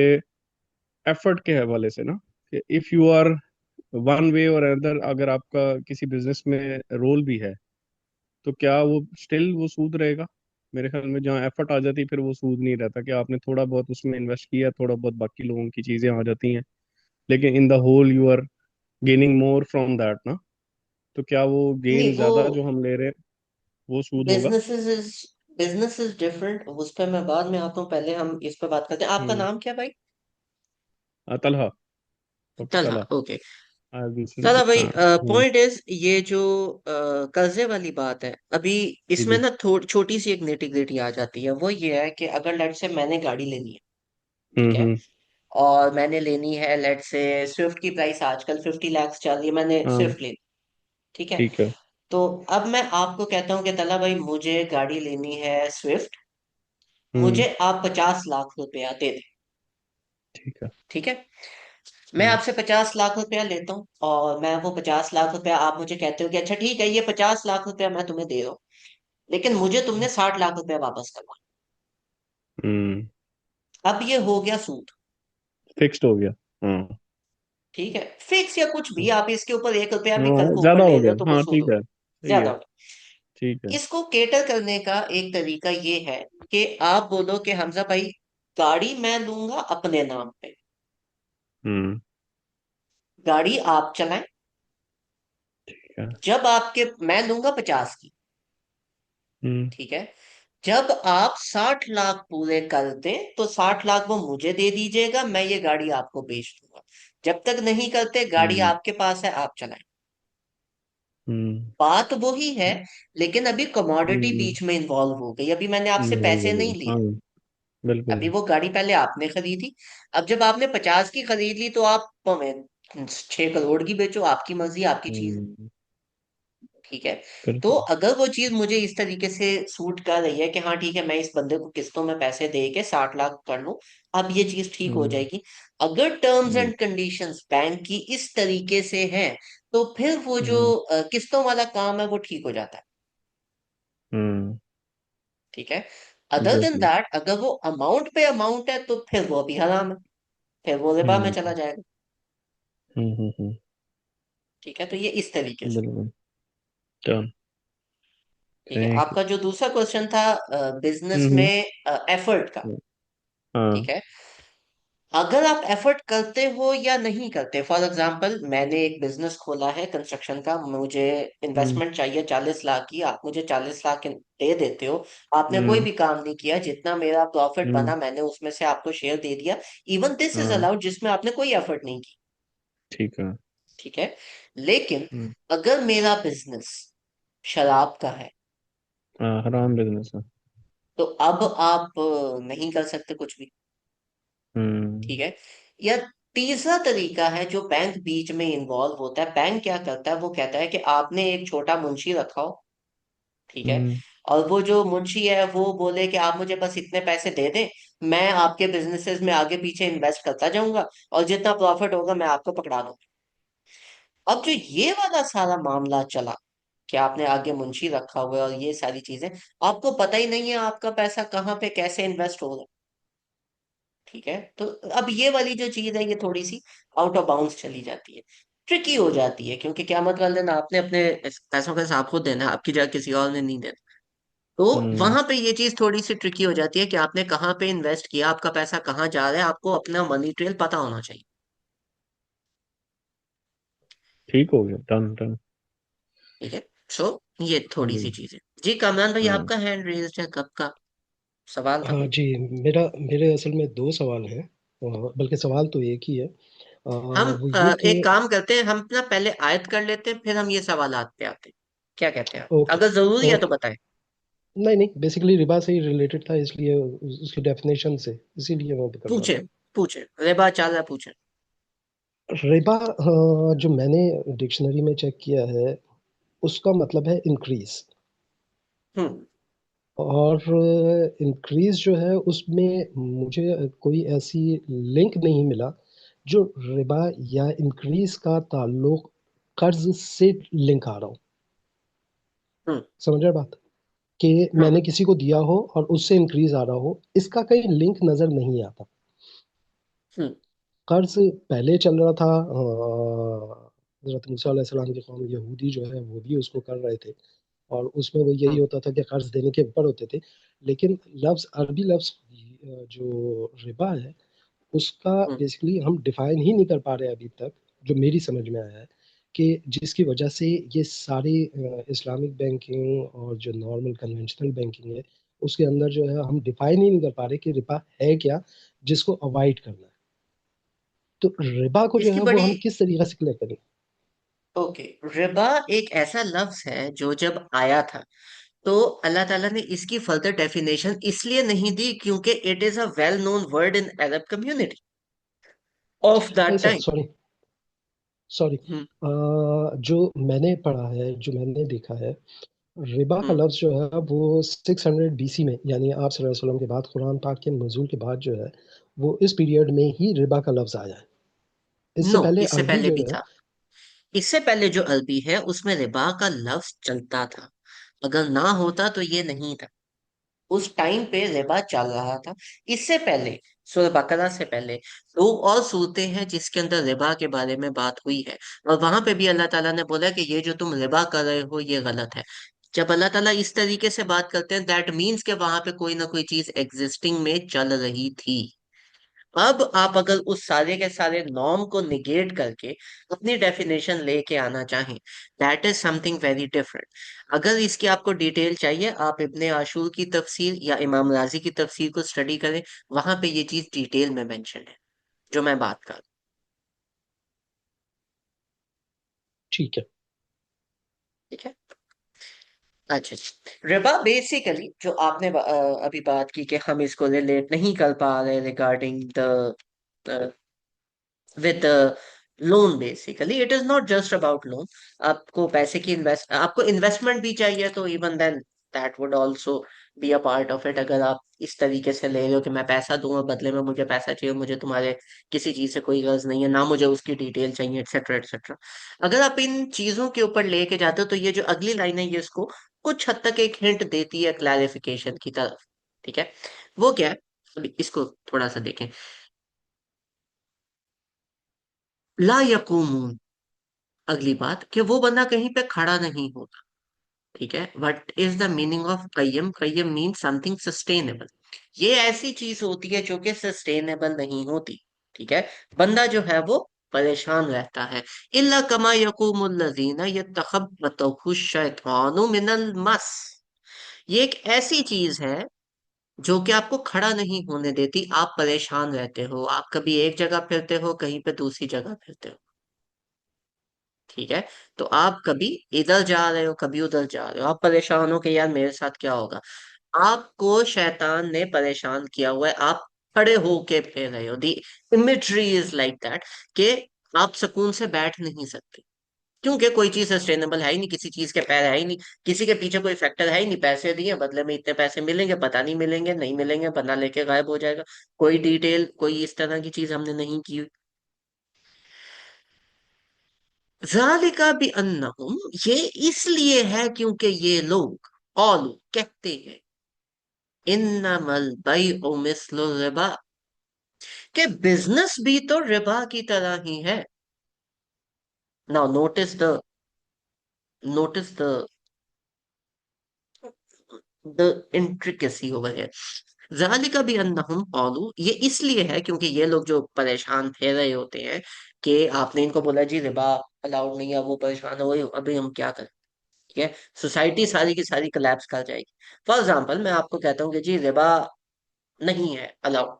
C: एफर्ट के हवाले से ना, कि if you are one way or other, अगर आपका किसी बिजनेस में रोल भी है, तो क्या वो स्टिल वो सूद रहेगा? मेरे ख्याल में जहाँ एफर्ट आ जाती है फिर वो सूद नहीं रहता, कि आपने थोड़ा बहुत उसमें इन्वेस्ट किया, थोड़ा बहुत बाकी लोगों की चीजें आ जाती हैं, लेकिन in the whole you are gaining more from that ना। तो क्या वो
A: नहीं,
C: गेन
A: वो
C: ज्यादा जो हम ले रहे हैं वो सूद होगा?
A: Businesses is business is different, उस पर मैं बाद में आता हूँ, पहले हम इस पे बात करते हैं। आपका
C: हम्म।
A: नाम क्या भाई?
C: तलहा, डॉक्टर
A: तलहा,
C: तलहा।
A: ओके।
C: आई
A: चला भाई,
C: हाँ।
A: पॉइंट इज ये जो कर्जे वाली बात है अभी,
C: जी
A: इसमें
C: जी।
A: ना थोड़ी छोटी सी एक नेटी ग्रिटी आ जाती है। वो ये है कि अगर लेट से मैंने गाड़ी लेनी है, ठीक है,
C: हम्म।
A: और मैंने लेनी है लेट से स्विफ्ट की प्राइस आजकल 50 लाख चल रही है, मैंने
C: हाँ,
A: स्विफ्ट लेनी, ठीक है।
C: ठीक है।
A: तो अब मैं आपको कहता हूँ कि तला भाई मुझे गाड़ी लेनी है स्विफ्ट,
C: हम्म।
A: मुझे आप 50 लाख रुपया दे दें।
C: ठीक है।
A: ठीक है, मैं
C: हम्म।
A: आपसे 50 लाख रुपया लेता हूँ और मैं वो 50 लाख रुपया, आप मुझे कहते हो कि अच्छा ठीक है, ये 50 लाख रुपया मैं तुम्हें दे रहा हूँ, लेकिन मुझे तुमने 60 लाख रुपया वापस करवा।
C: हम्म।
A: अब ये हो गया सूद।
C: फिक्स्ड हो गया। हाँ।
A: ठीक है, फिक्स या कुछ भी, आप इसके ऊपर 1 रुपया भी कल
C: हाँ,
A: को ऊपर
C: ज्यादा
A: ले
C: हो
A: रहे
C: गया,
A: हो तो वो
C: हाँ
A: सूद
C: ठीक
A: हो,
C: है, सही
A: ज्यादा
C: है।
A: हो।
C: ठीक है।
A: इसको केटर करने का एक तरीका ये है कि आप बोलो कि हमजा भाई, गाड़ी मैं लूंगा अपने नाम पे,
C: हम्म।
A: गाड़ी आप चलाएं,
C: ठीक है।
A: जब आपके, मैं लूंगा 50 की,
C: हम्म।
A: ठीक है, जब आप 60 लाख पूरे कर दें तो 60 लाख वो मुझे दे दीजिएगा, मैं ये गाड़ी आपको बेच दूंगा। जब तक नहीं करते, गाड़ी
C: हम्म।
A: आपके पास है, आप चलाएं।
C: हम्म।
A: बात वही है, लेकिन अभी कमोडिटी
C: हम्म।
A: बीच में इन्वॉल्व हो गई, अभी मैंने आपसे
C: इन्वॉल्व
A: पैसे
C: हो
A: नहीं
C: गया,
A: लिए।
C: हाँ। बिल्कुल।
A: अभी वो गाड़ी पहले आपने खरीदी, अब जब आपने 50 की खरीद ली तो आप हमें 6 करोड़ की बेचो, आपकी मर्जी, आपकी चीज।
C: हम्म।
A: ठीक है, तो
C: बिल्कुल।
A: अगर वो चीज मुझे इस तरीके से सूट कर रही है कि हाँ ठीक है, मैं इस बंदे को किस्तों में पैसे दे के 60 लाख कर लूं, अब ये चीज ठीक हो
C: हम्म।
A: जाएगी। अगर terms
C: hmm.
A: And conditions bank की इस तरीके से हैं, तो फिर वो जो
C: हम्म।
A: किस्तों वाला काम है वो ठीक हो जाता है।
C: हम्म।
A: ठीक है, अदर देन
C: एग्जैक्टली।
A: दैट, अगर वो अमाउंट पे अमाउंट है तो फिर वो भी हराम है, फिर वो रिबा में चला
C: हम्म।
A: जाएगा।
C: हम्म।
A: ठीक है, तो ये इस तरीके से।
C: बिल्कुल। डन।
A: ठीक है,
C: थैंक यू।
A: आपका जो दूसरा क्वेश्चन था बिजनेस
C: हम्म।
A: में एफर्ट का।
C: हाँ।
A: ठीक है, अगर आप एफर्ट करते हो या नहीं करते, फॉर एग्जांपल मैंने एक बिजनेस खोला है कंस्ट्रक्शन का, मुझे
C: हम्म।
A: इन्वेस्टमेंट चाहिए 40 लाख की, आप मुझे 40 लाख दे देते हो, आपने कोई
C: हम्म।
A: भी काम नहीं किया, जितना मेरा प्रॉफिट
C: हम्म।
A: बना मैंने उसमें से आपको शेयर दे दिया, इवन दिस इज
C: हाँ।
A: अलाउड, जिसमें आपने कोई एफर्ट नहीं की।
C: ठीक है।
A: ठीक है, लेकिन
C: हम्म।
A: अगर मेरा बिजनेस शराब का है,
C: हाँ, हराम बिजनेस है।
A: तो अब आप नहीं कर सकते कुछ भी।
C: हम्म।
A: ठीक है, या तीसरा तरीका है जो बैंक बीच में इन्वॉल्व होता है, बैंक क्या करता है, वो कहता है कि आपने एक छोटा मुंशी रखा हो। ठीक है,
C: हम्म।
A: और वो जो मुंशी है वो बोले कि आप मुझे बस इतने पैसे दे दें, मैं आपके बिजनेसेस में आगे पीछे इन्वेस्ट करता जाऊंगा, और जितना प्रॉफिट होगा मैं आपको पकड़ा दूंगा। अब जो ये वाला सारा मामला चला कि आपने आगे मुंशी रखा हुआ है और ये सारी चीजें, आपको पता ही नहीं है आपका पैसा कहाँ पे कैसे इन्वेस्ट हो रहा है। ठीक है, तो अब ये वाली जो चीज है ये थोड़ी सी आउट ऑफ बाउंड्स चली जाती है, ट्रिकी हो जाती है, क्योंकि क्या मत वाले ना, आपने अपने पैसों का हिसाब खुद देना है, आपकी जगह किसी और ने नहीं देना। तो
C: हम्म।
A: वहां पे ये चीज थोड़ी सी ट्रिकी हो जाती है कि आपने कहाँ पे इन्वेस्ट किया, आपका पैसा कहाँ जा रहा है, आपको अपना मनी ट्रेल पता होना चाहिए।
C: ठीक हो गया, डन डन।
A: ठीक है, सो ये थोड़ी सी
C: हम्म।
A: चीजें। जी कामरान भाई,
C: हम्म।
A: आपका हैंड रेज्ड है, कब का सवाल था
D: हाँ
A: कोई?
D: जी। मेरा मेरे असल में दो सवाल हैं, बल्कि सवाल तो एक ही है।
A: हम
D: वो ये कि
A: एक काम करते हैं, हम ना पहले आयत कर लेते हैं, फिर हम ये सवालात पे आते हैं। क्या कहते हैं आप?
D: ओके
A: अगर जरूरी है तो
D: ओके।
A: बताएं।
D: नहीं नहीं, बेसिकली रिबा से ही रिलेटेड था, इसलिए उसकी डेफिनेशन से, इसीलिए मैं कर रहा
A: पूछे,
D: था।
A: पूछे, रेबा चाल पूछे।
D: रिबा, जो मैंने डिक्शनरी में चेक किया है, उसका मतलब है इंक्रीज।
A: हम्म।
D: और इंक्रीज जो है उसमें मुझे कोई ऐसी लिंक नहीं मिला जो रिबा या इंक्रीज का ताल्लुक कर्ज से लिंक आ रहा हो।
A: हम्म।
D: समझ रहे बात? कि
A: हम्म।
D: मैंने किसी को दिया हो और उससे इंक्रीज आ रहा हो, इसका कहीं लिंक नजर नहीं आता।
A: हम्म।
D: कर्ज पहले चल रहा था, हजरत मूसा अलैहिस्सलाम की कौम यहूदी जो है वो भी उसको कर रहे थे, और उसमें वो यही
A: हम्म।
D: होता था कि कर्ज देने के ऊपर होते थे। लेकिन लफ्ज, अरबी लफ्ज जो रिबा है, उसका
A: हम्म।
D: बेसिकली हम डिफाइन ही नहीं कर पा रहे अभी तक, जो मेरी समझ में आया है, कि जिसकी वजह से ये सारी इस्लामिक बैंकिंग और जो नॉर्मल कन्वेंशनल बैंकिंग है, उसके अंदर जो है हम डिफाइन ही नहीं कर पा रहे कि रिबा है क्या, जिसको अवॉइड करना है। तो रिबा को जो
A: इसकी
D: है वो
A: बड़ी,
D: हम किस तरीके से क्लियर करें?
A: ओके, रिबा एक ऐसा लफ्ज है जो जब आया था तो अल्लाह ताला ने इसकी फर्दर डेफिनेशन इसलिए नहीं दी क्योंकि it is a well known word in Arab community of
D: नहीं
A: that
D: sir,
A: time.
D: Sorry sorry,
A: hmm.
D: जो मैंने पढ़ा है, जो मैंने देखा है, रिबा का
A: हम्म।
D: लफ्ज जो है वो 600 बीसी में, यानी आप सल्लल्लाहु अलैहि वसल्लम के बाद, कुरान पाक के नुज़ूल के बाद जो है, वो इस पीरियड में ही रिबा का लफ्ज आया है। इससे
A: नो,
D: पहले
A: इससे
D: अरबी
A: पहले
D: जो
A: भी
D: है।
A: था। इससे पहले जो अरबी है उसमें रिबा का लफ्ज चलता था। अगर ना होता तो ये नहीं था। उस टाइम पे रिबा चल रहा था। इससे पहले सूरह बकरा से पहले दो और सूरतें हैं जिसके अंदर रिबा के बारे में बात हुई है। और वहां पे भी अल्लाह ताला ने बोला कि ये जो तुम रिबा कर रहे हो ये गलत है। जब अल्लाह ताला इस तरीके से बात करते हैं दैट मीन्स कि वहां पे कोई ना कोई चीज एग्जिस्टिंग में चल रही थी। अब आप अगर उस सारे के सारे नॉर्म को निगेट करके अपनी डेफिनेशन लेके आना चाहें, that is something very different. अगर इसकी आपको डिटेल चाहिए आप इब्ने आशूर की तफसीर या इमाम राजी की तफसीर को स्टडी करें। वहां पे ये चीज डिटेल में मेंशन है जो मैं बात कर रहा हूं।
D: ठीक है।
A: ठीक है। अच्छा जी। रिबा बेसिकली जो आपने अभी बात की कि हम इसको रिलेट नहीं कर पा रहे regarding the with loan. Basically it is not just about loan. आपको पैसे की आपको इन्वेस्टमेंट भी चाहिए तो even then that would also be a part of it. अगर आप इस तरीके से ले रहे हो कि मैं पैसा दूंगा बदले में मुझे पैसा चाहिए, मुझे तुम्हारे किसी चीज से कोई गर्ज नहीं है ना, मुझे उसकी डिटेल चाहिए एक्सेट्रा एक्सेट्रा। अगर आप इन चीजों के ऊपर लेके जाते हो तो ये जो अगली लाइन है ये इसको कुछ हद तक एक हिंट देती है क्लैरिफिकेशन की तरफ। ठीक है। वो क्या है, अभी इसको थोड़ा सा देखें। ला यकूमून, अगली बात कि वो बंदा कहीं पे खड़ा नहीं होता। ठीक है। What is the meaning of कय्यम? कय्यम मीन समथिंग सस्टेनेबल। ये ऐसी चीज होती है जो कि सस्टेनेबल नहीं होती। ठीक है। बंदा जो है वो परेशान रहता है। इल्ला कमा यकूमुल्लज़ीना यतखब्बतहु शैतानु मिनल मस। ये एक ऐसी चीज है जो कि आपको खड़ा नहीं होने देती। आप परेशान रहते हो, आप कभी एक जगह फिरते हो कहीं पे दूसरी जगह फिरते हो। ठीक है। तो आप कभी इधर जा रहे हो कभी उधर जा रहे हो, आप परेशान हो कि यार मेरे साथ क्या होगा। आपको शैतान ने परेशान किया हुआ है, आप खड़े होके फिर रहे हो। दी इमेजरी इज लाइक दैट कि आप सुकून से बैठ नहीं सकते। क्योंकि कोई चीज सस्टेनेबल है ही नहीं, किसी चीज के पैर है ही नहीं, किसी के पीछे कोई फैक्टर है ही नहीं। पैसे दिए बदले में इतने पैसे मिलेंगे, पता नहीं मिलेंगे नहीं मिलेंगे, बना लेके गायब हो जाएगा। कोई डिटेल कोई इस तरह की चीज हमने नहीं की हुई। ज़ालिका भी अन्नहुम, ये इसलिए है क्योंकि ये लोग कौलू कहते हैं इन्नमल बैउ मिस्लुर रिबा, कि बिजनेस भी तो रिबा की तरह ही है। Now notice the the intricacy over here. ज़ालिका भी अन्नहुम कौलू, ये इसलिए है क्योंकि ये लोग जो परेशान थे रहे होते हैं कि आपने इनको बोला जी रिबा अलाउड नहीं है, वो परेशान है, वही अभी हम क्या करें। ठीक है। सोसाइटी सारी की सारी कोलैप्स कर जाएगी। फॉर एग्जाम्पल मैं आपको कहता हूँ कि जी रिबा नहीं है अलाउड।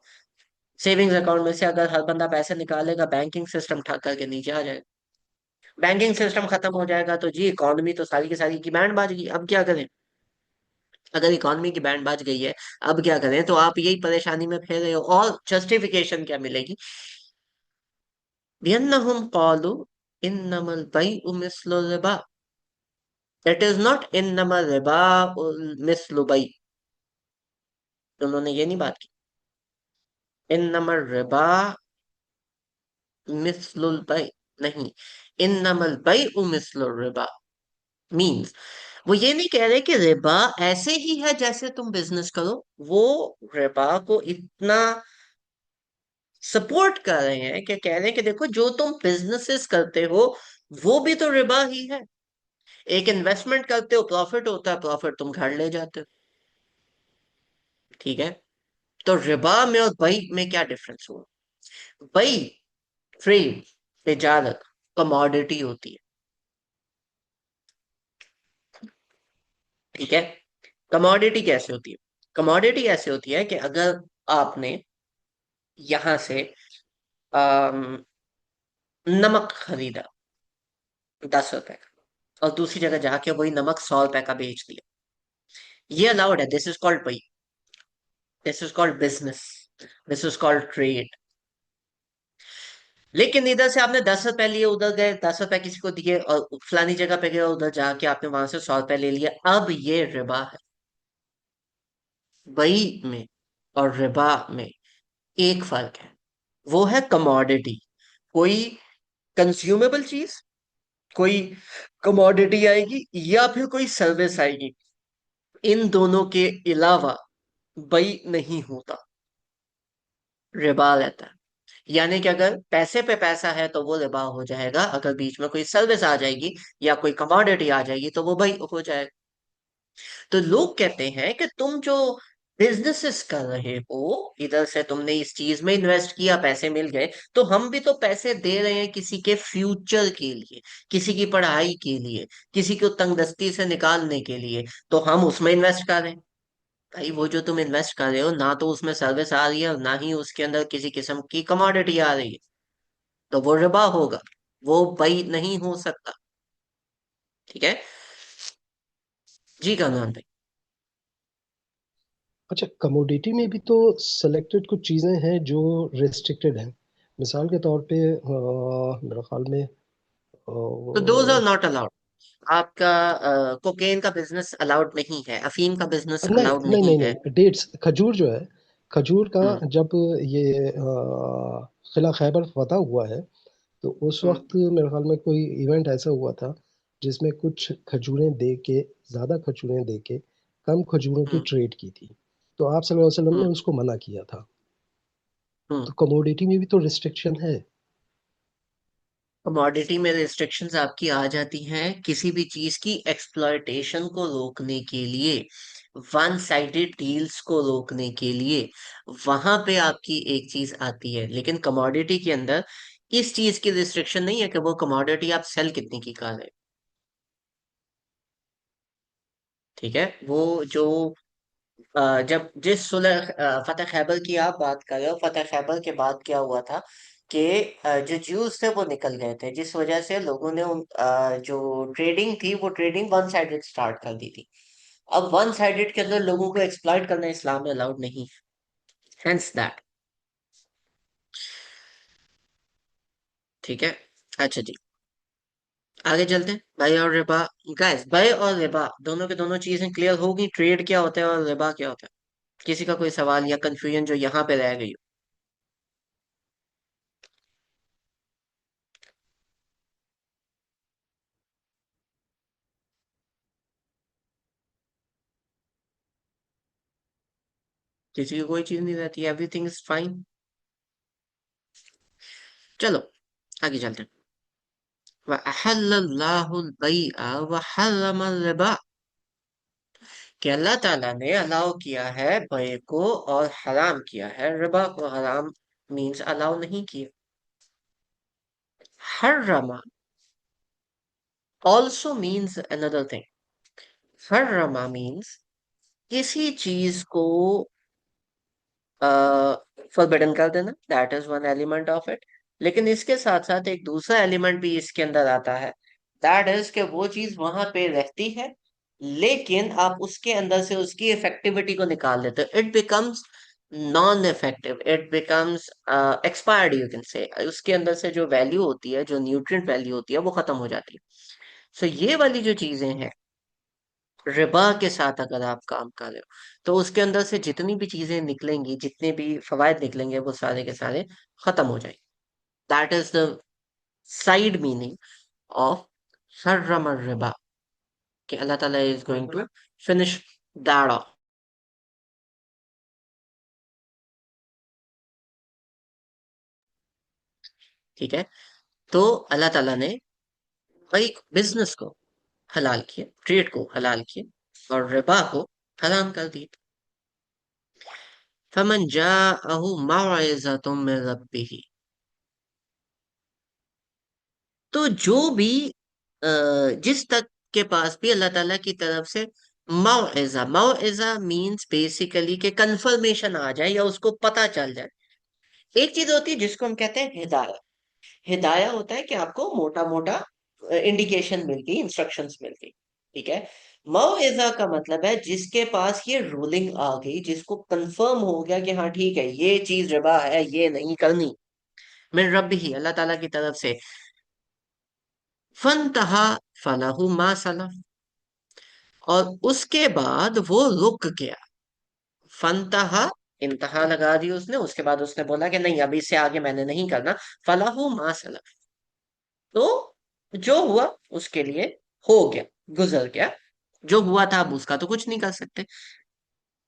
A: सेविंग्स अकाउंट में से अगर हर बंदा पैसे निकालेगा बैंकिंग सिस्टम ठप करके नीचे आ जाएगा। बैंकिंग सिस्टम खत्म हो जाएगा तो जी इकोनॉमी तो सारी की सारी की बैंड बाज गई। अब क्या करें? अगर इकोनॉमी की बैंड बाज गई है अब क्या करें? तो आप यही परेशानी में फंस रहे हो और जस्टिफिकेशन क्या मिलेगी? बिअन्नहुम क़ालू इन्नमल बैउ मिस्लु रिबा। इट इज नॉट इन्नमल रिबा मिस्लु बै। उन्होंने ये नहीं बात की। इन्नमल रिबा मिस्लुल बै, नहीं, इन्नमल बैउ मिस्लुर रिबा मींस वो ये नहीं कह रहे कि रिबा ऐसे ही है जैसे तुम बिजनेस करो। वो रिबा को इतना सपोर्ट कर रहे हैं कि कह रहे हैं कि देखो जो तुम बिजनेसेस करते हो वो भी तो रिबा ही है। एक इन्वेस्टमेंट करते हो प्रॉफिट होता है, प्रॉफिट तुम घर ले जाते हो। ठीक है। तो रिबा में और बई में क्या डिफरेंस हुआ? बई ट्रेड, तिजारत, कमोडिटी होती है। ठीक है। कमोडिटी कैसे होती है? कमोडिटी ऐसे होती है कि अगर आपने यहां से अम, नमक खरीदा 10 रुपए का और दूसरी जगह जाके वही नमक 100 रुपए का बेच दिया, ये अलाउड है। This is called by, this is called business, this is called trade. लेकिन इधर से आपने 10 रुपए लिए, उधर गए 10 रुपए किसी को दिए, और फलानी जगह पे गए, उधर जाके आपने वहां से 100 रुपए ले लिए, अब ये रिबा है। बई में और रिबा में एक फर्क है, वो है कमोडिटी। कोई कंज्यूमेबल चीज, कोई कमोडिटी आएगी या फिर कोई सर्विस आएगी, इन दोनों के अलावा बई नहीं होता, रिबा रहता है। यानी कि अगर पैसे पे पैसा है तो वो रिबा हो जाएगा, अगर बीच में कोई सर्विस आ जाएगी या कोई कमोडिटी आ जाएगी तो वो बई हो जाएगा। तो लोग कहते हैं कि तुम जो बिजनेसेस कर रहे हो, इधर से तुमने इस चीज में इन्वेस्ट किया, पैसे मिल गए, तो हम भी तो पैसे दे रहे हैं किसी के फ्यूचर के लिए, किसी की पढ़ाई के लिए, किसी को तंगदस्ती से निकालने के लिए, तो हम उसमें इन्वेस्ट कर रहे हैं। भाई वो जो तुम इन्वेस्ट कर रहे हो, ना तो उसमें सर्विस आ रही है और ना ही उसके अंदर किसी किस्म की कमोडिटी आ रही है, तो वो रिबा होगा, वो बई नहीं हो सकता। ठीक है जी कानून भाई।
D: अच्छा, कमोडिटी में भी तो सेलेक्टेड कुछ चीज़ें हैं जो रिस्ट्रिक्टेड हैं। मिसाल के तौर पे मेरे ख्याल में
A: तो दोज आर नॉट अलाउड। आपका कोकेन का बिजनेस अलाउड नहीं है, अफीम का बिजनेस
D: नहीं
A: अलाउड
D: नहीं
A: नहीं
D: नहीं
A: है।
D: नहीं, डेट्स, खजूर जो है, खजूर का
A: हम्म।
D: जब ये किला खैबर फतह हुआ है, तो उस
A: हम्म।
D: वक्त मेरे ख्याल में कोई इवेंट ऐसा हुआ था जिसमें कुछ खजूरें दे के, ज़्यादा खजूरें दे के कम खजूरों की
A: हम्म।
D: ट्रेड की थी। तो आप सल्लल्लाहु अलैहि वसल्लम
A: हम्म।
D: ने उसको मना किया था।
A: हम्म।
D: तो कमोडिटी में भी तो रिस्ट्रिक्शन है।
A: कमोडिटी में रिस्ट्रिक्शंस आपकी आ जाती हैं किसी भी चीज की एक्सप्लॉयटेशन को रोकने के लिए, वन साइडेड डील्स को रोकने के लिए, वहां पे आपकी एक चीज आती है। लेकिन कमोडिटी के अंदर इस चीज की रिस्ट्रिक्शन नहीं है कि वो कमोडिटी आप सेल कितने की कर रहे हो। ठीक है, वो जो जब जिस सुलह फतेह खैबर की आप बात कर रहे हो, फतेह खैबर के बाद क्या हुआ था कि जो ज्यूस थे वो निकल गए थे, जिस वजह से लोगों ने जो ट्रेडिंग थी वो ट्रेडिंग वन साइडेड स्टार्ट कर दी थी। अब वन साइडेड के अंदर लोगों को एक्सप्लॉइट करना इस्लाम में अलाउड नहीं है, हेंस दैट। ठीक है। अच्छा जी, आगे चलते हैं। बाय और रिबा। गाइस, बाय और रिबा दोनों के दोनों चीजें क्लियर होगी, ट्रेड क्या होता है और रिबा क्या होता है। किसी का कोई सवाल या कंफ्यूजन जो यहाँ पे रह गई हो? किसी की कोई चीज नहीं रहती, एवरीथिंग इज फाइन। चलो आगे चलते हैं। वअहल्लल्लाहुल बैअ व हर्रमल रिबा, कि अल्लाह ताला ने अलाउ किया है बय को और हराम किया है रिबा को। हराम मीन्स अलाउ नहीं किया। हर्रमा ऑल्सो मीन्स अनदर थिंग। हर्रमा मीन्स किसी चीज को फॉरबिडन कर देना, that is one element of it. लेकिन इसके साथ साथ एक दूसरा एलिमेंट भी इसके अंदर आता है, दैट इज कि वो चीज वहां पे रहती है, लेकिन आप उसके अंदर से उसकी इफेक्टिविटी को निकाल देते हो, it becomes non effective, it becomes expired, you can say. उसके अंदर से जो वैल्यू होती है, जो न्यूट्रिएंट वैल्यू होती है, वो खत्म हो जाती है। सो ये वाली जो चीजें हैं, रिबा के साथ अगर आप काम कर रहे हो, तो उसके अंदर से जितनी भी चीजें निकलेंगी, जितने भी फवायद निकलेंगे, वो सारे के सारे खत्म हो जाएंगे। That is the side meaning of हर्रम रिबा, कि अल्लाह ताला is going to finish that off. ठीक है, तो अल्लाह ताला ने भाई बिजनेस को हलाल किया, ट्रेड को हलाल किया, और रिबा को हराम कर दिया। फमन जाअहु मौइज़तुम मिन रब्बिही, तो जो भी जिस तक के पास भी अल्लाह ताला की तरफ से मौइज़ा, मौइज़ा मीन्स बेसिकली के कंफर्मेशन आ जाए या उसको पता चल जाए। एक चीज होती है जिसको हम कहते हैं हिदायत। हिदाया होता है कि आपको मोटा मोटा इंडिकेशन मिल गई, इंस्ट्रक्शंस मिल गई। ठीक है। मौइज़ा का मतलब है जिसके पास ये रूलिंग आ गई, जिसको कंफर्म हो गया कि हाँ ठीक है, ये चीज रिबा है, ये नहीं करनी। मिन रब्बिही, अल्लाह ताला की तरफ से। फनतहा फलहु मा सलफ, और उसके बाद वो रुक गया। फनतहा, इंतहा लगा दी उसने, उसके बाद उसने बोला कि नहीं अभी इससे आगे मैंने नहीं करना। फलहु मा सलफ, तो जो हुआ उसके लिए हो गया, गुजर गया। जो हुआ था अब उसका तो कुछ नहीं कर सकते।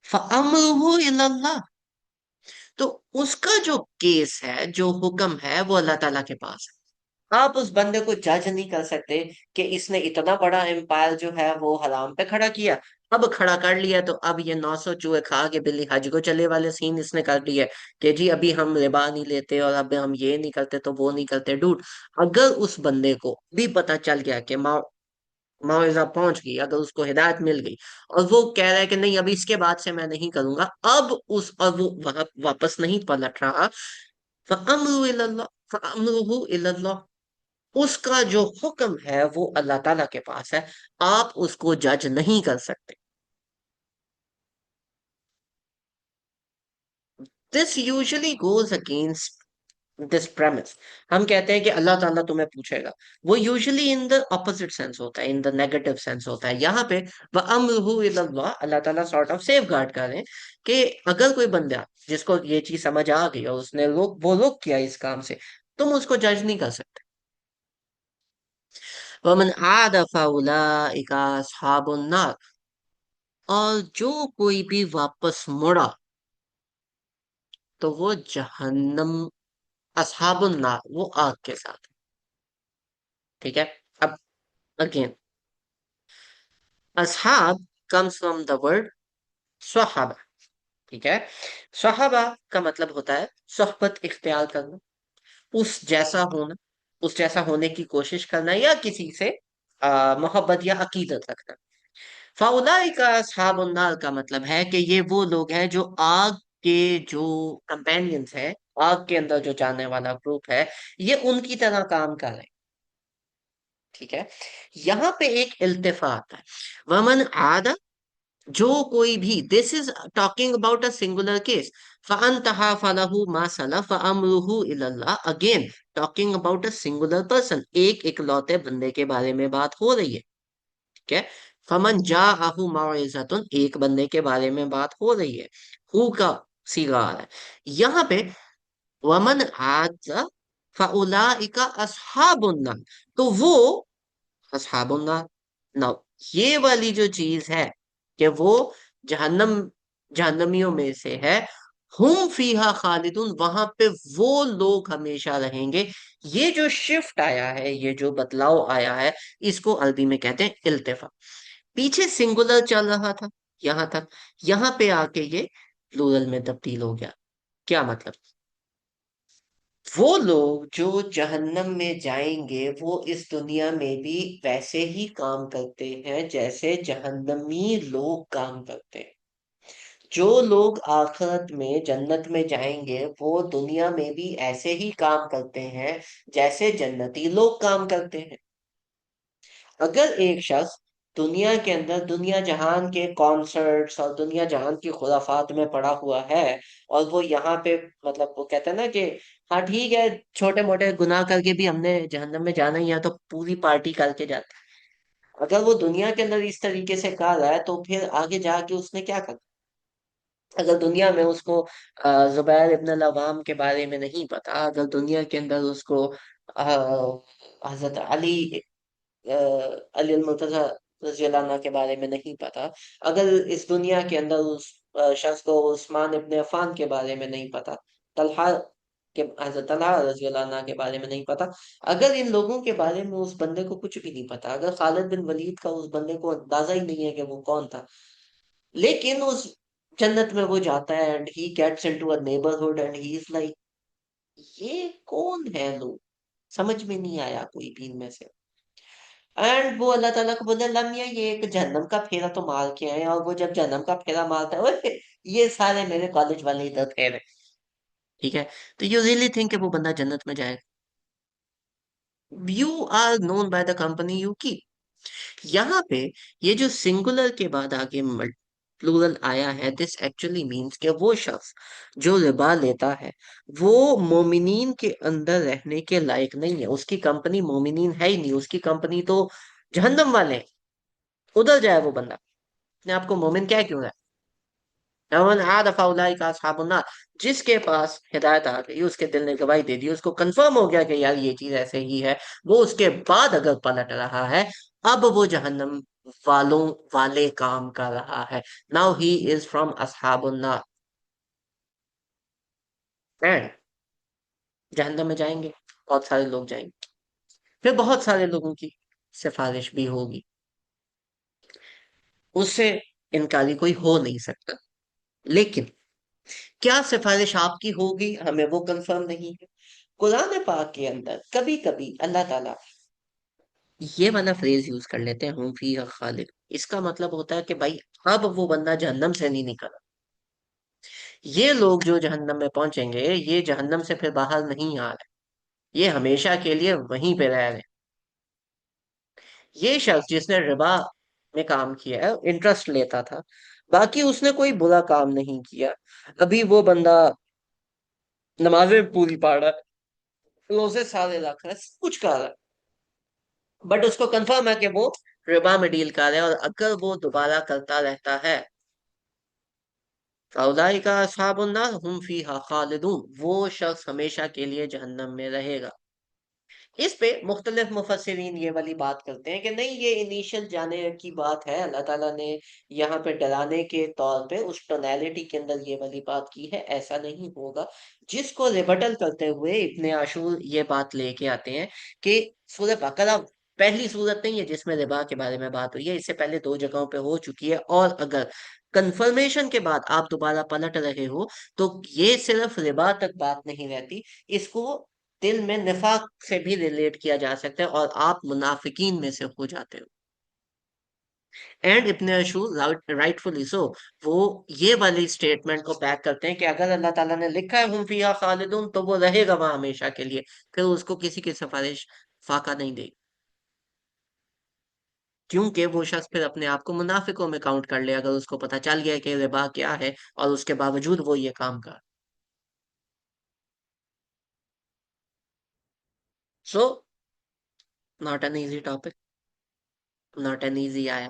A: फअम्रुहु इलल्लाह, तो उसका जो केस है, जो हुक्म है, वो अल्लाह ताला के पास है। आप उस बंदे को जज नहीं कर सकते कि इसने इतना बड़ा एम्पायर जो है वो हराम पे खड़ा किया। अब खड़ा कर लिया तो अब ये 900 चूहे खा के बिल्ली हज को चले वाले सीन इसने कर दिया है कि जी अभी हम रिबा नहीं लेते और अब हम ये नहीं करते तो वो नहीं करते। डूड, अगर उस बंदे को भी पता चल गया कि मौइज़ा पहुंच गई, अगर उसको हिदायत मिल गई और वो कह रहा है कि नहीं अभी इसके बाद से मैं नहीं करूंगा, अब उस और वो वहां वापस नहीं पलट रहा, फअम्रु इलल्लाह, फअम्रुहु इलल्लाह, उसका जो हुक्म है वो अल्लाह ताला के पास है। आप उसको जज नहीं कर सकते। This usually goes against this premise। हम कहते हैं कि अल्लाह ताला तुम्हें पूछेगा, वो usually in the opposite sense होता है, इन द नेगेटिव सेंस होता है। यहाँ पे व अम्रुहु इलल्लाह, अल्लाह ताला सॉर्ट ऑफ सेफ गार्ड कर रहे हैं कि अगर कोई बंदा जिसको ये चीज समझ आ गई और उसने रोक किया इस काम से, तुम उसको जज नहीं कर सकते। वमन आद फउलाइका अस्हाबुन नार, और जो कोई भी वापस मुड़ा तो वो जहन्नम, अस्हाबुन नार वो आग के साथ। ठीक है। अब अगेन, असहाब comes from the word स्वहाबा। ठीक है। स्वहाबा का मतलब होता है सोहबत इख्तियार करना, उस जैसा होना, उस जैसा होने की कोशिश करना, या किसी से मोहब्बत या अकीदत रखना। फाउलाई का असहाबुन नार का मतलब है कि ये वो लोग हैं जो आग के जो कंपेनियंस है, आग के अंदर जो जाने वाला ग्रुप है, ये उनकी तरह काम कर रहे हैं। ठीक है। यहाँ पे एक इल्तिफा आता है, वमन आदा, जो कोई भी, this is talking about a singular case. फअनतहा फलहु मा सलफ फअमरुहु इलल्लाह, again talking about a singular person, एक इकलौते बंदे के बारे में बात हो रही है। ठीक है। फमन जाअहु मौइज़तुन, एक बंदे के बारे में बात हो रही है। हु का सीगा आ रहा है यहाँ पे। वमन आज फउलाइका अस्हाबुन नार, तो वो असहाबुन नार। नाउ, ये वाली जो चीज है कि वो जहन्नम, जहन्नमियों में से है। हुम फीहा खालिदून, वहां पे वो लोग हमेशा रहेंगे। ये जो शिफ्ट आया है, ये जो बदलाव आया है, इसको अरबी में कहते हैं इल्तिफा। पीछे सिंगुलर चल रहा था यहां तक, यहां पे आके ये प्लूरल में तब्दील हो गया। क्या मतलब? वो लोग जो जहन्नम में जाएंगे वो इस दुनिया में भी वैसे ही काम करते हैं जैसे जहन्नमी लोग काम करते हैं। जो लोग आखिरत में जन्नत में जाएंगे वो दुनिया में भी ऐसे ही काम करते हैं जैसे जन्नती लोग काम करते हैं। अगर एक शख्स दुनिया के अंदर दुनिया जहान के कॉन्सर्ट्स और दुनिया जहान की खुराफात में पड़ा हुआ है, और वो यहाँ पे, मतलब वो कहते हैं ना कि हाँ ठीक है, छोटे मोटे गुनाह करके भी हमने जहन्नम में जाना ही है तो पूरी पार्टी करके जाता है। अगर वो दुनिया के अंदर इस तरीके से कर रहा है तो फिर आगे जाके उसने क्या करना? अगर दुनिया में उसको जुबैर इब्न अल-अव्वाम के बारे में नहीं पता, अगर दुनिया के अंदर उसको हजरत अली मुर्तजा रज़ियल्लाहु अन्हु के बारे में नहीं पता, अगर इस दुनिया के अंदर उस शख्स को उस्मान इब्न अफ़ान के बारे में नहीं पता, तलहा के, हज़रत तलहा रज़ियल्लाहु अन्हु के बारे में नहीं पता, अगर इन लोगों के बारे में उस बंदे को कुछ भी नहीं पता, अगर खालिद बिन वलीद का उस बंदे को अंदाजा ही नहीं है कि वो कौन था, लेकिन उस जन्नत में वो जाता है and he gets into a neighbourhood and he is like, ये कौन है लोग? समझ में नहीं आया कोई भी इनमें से। एंड वो अल्लाह ताला को बोले लम्या, ये एक जहन्नम का फेरा तो मार के आए, और वो जब जहन्नम का फेरा मारता है, ओए, ये सारे मेरे कॉलेज वाले इधर थे रे। ठीक है। तो यू रियली थिंक कि वो बंदा जन्नत में जाएगा? You are known by the company you keep. यहाँ पे ये जो सिंगुलर के बाद आगे प्लूरल आया है, दिस एक्चुअली मीन्स कि वो शख्स जो रिबा लेता है वो मोमिनीन के अंदर रहने के लायक नहीं है, उसकी कंपनी मोमिनीन है ही नहीं, उसकी कंपनी तो जहन्नम वाले हैं, उधर जाए वो बंदा, अपने आपको मोमिन क्या क्यों है। अमन आद फाउलाई का असहाबुन्नार, जिसके पास हिदायत आ गई, उसके दिल ने गवाही दे दी, उसको कंफर्म हो गया कि यार ये चीज ऐसे ही है, वो उसके बाद अगर पलट रहा है, अब वो जहन्नम वालों वाले काम कर रहा है। नाउ ही इज फ्रॉम असहाबुन्नार, एंड जहन्नम में जाएंगे बहुत सारे लोग जाएंगे, फिर बहुत सारे लोगों की सिफारिश भी होगी, उससे इनकारी कोई हो नहीं सकता। लेकिन क्या सिफारिश आपकी होगी, हमें वो कंफर्म नहीं है। कुरान पाक के अंदर कभी कभी अल्लाह ताला ये वाला फ्रेज यूज कर लेते हैं, हम फी खालिद, इसका मतलब होता है कि भाई अब वो बंदा जहन्नम से नहीं निकला, ये लोग जो जहन्नम में पहुंचेंगे ये जहन्नम से फिर बाहर नहीं आ रहे, ये हमेशा के लिए वहीं पे रह रहे। ये शख्स जिसने रिबा में काम किया है, इंटरेस्ट लेता था, बाकी उसने कोई बुरा काम नहीं किया, अभी वो बंदा नमाजें पूरी पढ़ रहा है, रोजे सारे रख रहा है, सब कुछ कर रहा है, बट उसको कंफर्म है कि वो रिबा में डील कर रहा है, और अगर वो दोबारा करता रहता है, फौलाइका अस्हाबुन्नार हुम फीहा खालिदून, वो शख्स हमेशा के लिए जहन्नम में रहेगा। इस पे मुख्तलिफ मुफस्सिरीन ये वाली बात करते हैं कि नहीं, ये इनिशियल जाने की बात है, अल्लाह ताला ने यहाँ पे डराने के तौर पे उस टोनैलिटी के अंदर ये वाली बात की है, ऐसा नहीं होगा। जिसको रिबटल करते हुए इब्ने आशूर ये बात लेके आते हैं कि सूरह बकरा पहली सूरत नहीं है जिसमें रिबा के बारे में बात हुई है, इससे पहले दो जगहों पे हो चुकी है, और अगर कंफर्मेशन के बाद आप दोबारा पलट रहे हो तो ये सिर्फ रिबा तक बात नहीं रहती, इसको दिल में निफाक से भी रिलेट किया जा सकता है, और आप मुनाफिकीन में से हो जाते हो। एंड इब्ने अशूर राइटफुली सो, वो ये वाली स्टेटमेंट को बैक करते हैं कि अगर अल्लाह ताला ने लिखा है हुम फिहा खालिदून तो वो रहेगा वहां हमेशा के लिए, फिर उसको किसी की सिफारिश फाका नहीं देगी, क्योंकि वो शख्स फिर अपने आप को मुनाफिकों में काउंट कर ले अगर उसको पता चल गया कि रिबा क्या है और उसके बावजूद वो ये काम कर। So not an easy topic, not an easy आया।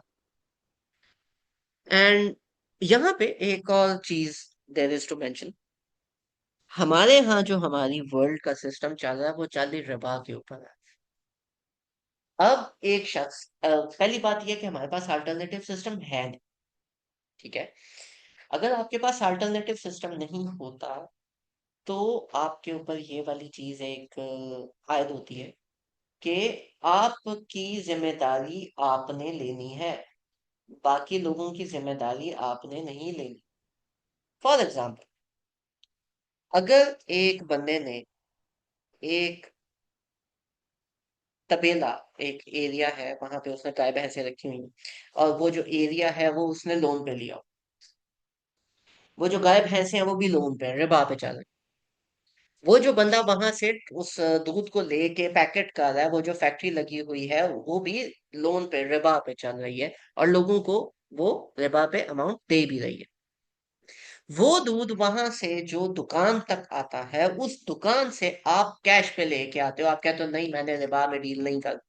A: एंड यहाँ पे एक और चीज देयर इज टू मेंशन, हमारे यहाँ जो हमारी वर्ल्ड का सिस्टम चल रहा है वो चल ही रिबा के ऊपर है। अब एक शख्स पहली बात यह है कि हमारे पास अल्टरनेटिव सिस्टम है नहीं, ठीक है। अगर आपके पास अल्टरनेटिव सिस्टम नहीं होता तो आपके ऊपर ये वाली चीज एक आयद होती है कि आपकी जिम्मेदारी आपने लेनी है, बाकी लोगों की जिम्मेदारी आपने नहीं लेनी। फॉर एग्जाम्पल, अगर एक बंदे ने एक तबेला, एक एरिया है वहां पे उसने गाय भैंसे रखी हुई हैं, और वो जो एरिया है वो उसने लोन पे लिया, वो जो गाय भैंसे हैं वो भी लोन पे रिबा पे चल रहे हैं। वो जो बंदा वहां से उस दूध को लेके पैकेट कर रहा है, वो जो फैक्ट्री लगी हुई है वो भी लोन पे रिबा पे चल रही है, और लोगों को वो रिबा पे अमाउंट दे भी रही है। वो दूध वहां से जो दुकान तक आता है, उस दुकान से आप कैश पे लेके आते हो, आप कहते हो नहीं मैंने रिबा में डील नहीं कर,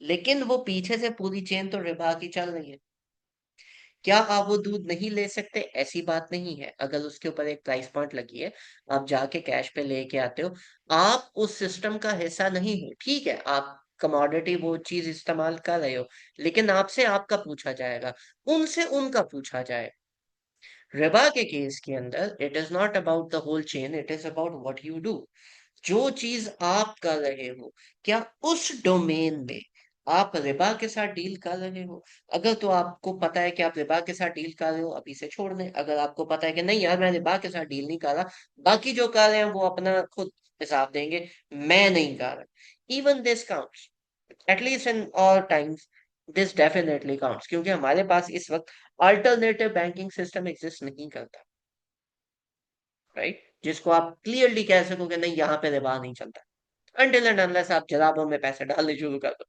A: लेकिन वो पीछे से पूरी चेन तो रिबा की चल रही है। क्या आप वो दूध नहीं ले सकते, ऐसी बात नहीं है, अगर उसके ऊपर एक प्राइस पॉइंट लगी है, आप जाके कैश पे लेके आते हो, आप उस सिस्टम का हिस्सा नहीं हो, ठीक है, आप कमोडिटी वो चीज इस्तेमाल कर रहे हो, लेकिन आपसे आपका पूछा जाएगा, उनसे उनका पूछा जाए। रिबा के केस के अंदर it is not about the whole chain, it is about what you do. जो चीज आप कर रहे हो, क्या उस डोमेन में आप रिबा के साथ डील कर रहे हो। अगर तो आपको पता है कि आप रिबा के साथ डील कर रहे हो, अभी से छोड़ दें। अगर आपको पता है कि नहीं यार मैं रिबा के साथ डील नहीं कर रहा, बाकी जो कर रहे हैं वो अपना खुद हिसाब देंगे, मैं नहीं कर रहा, even this counts, at least in all times this definitely counts, क्योंकि हमारे पास इस वक्त अल्टरनेटिव बैंकिंग सिस्टम एग्जिस्ट नहीं करता, राइट, जिसको आप क्लियरली कह सको कि नहीं यहाँ पे रिबा नहीं चलता, अनटिल एंड अनलेस आप जराबों में पैसे डालने शुरू कर दो।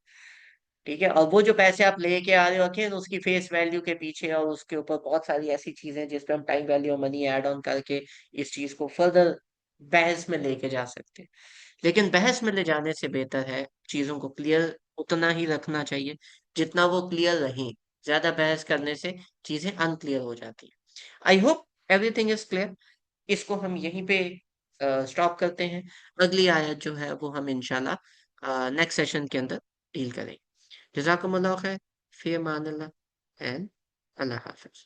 A: ठीक है, और वो जो पैसे आप लेके आ रहे हो अगेन उसकी फेस वैल्यू के पीछे और उसके ऊपर बहुत सारी ऐसी चीजें जिस पे हम टाइम वैल्यू और मनी ऐड ऑन करके इस चीज को फर्दर बहस में लेके जा सकते हैं। लेकिन बहस में ले जाने से बेहतर है चीजों को क्लियर उतना ही रखना चाहिए जितना वो क्लियर रहे। ज्यादा बहस करने से चीजें अनक्लियर हो जाती है। I hope everything is clear. इसको हम यहीं पे स्टॉप करते हैं। अगली आयत जो है वो हम इंशाल्लाह नेक्स्ट सेशन के अंदर डील करेंगे। जज़ाकुमुल्लाह खैर, फ़ी अमानिल्लाह एंड अल्लाह हाफ़िज़।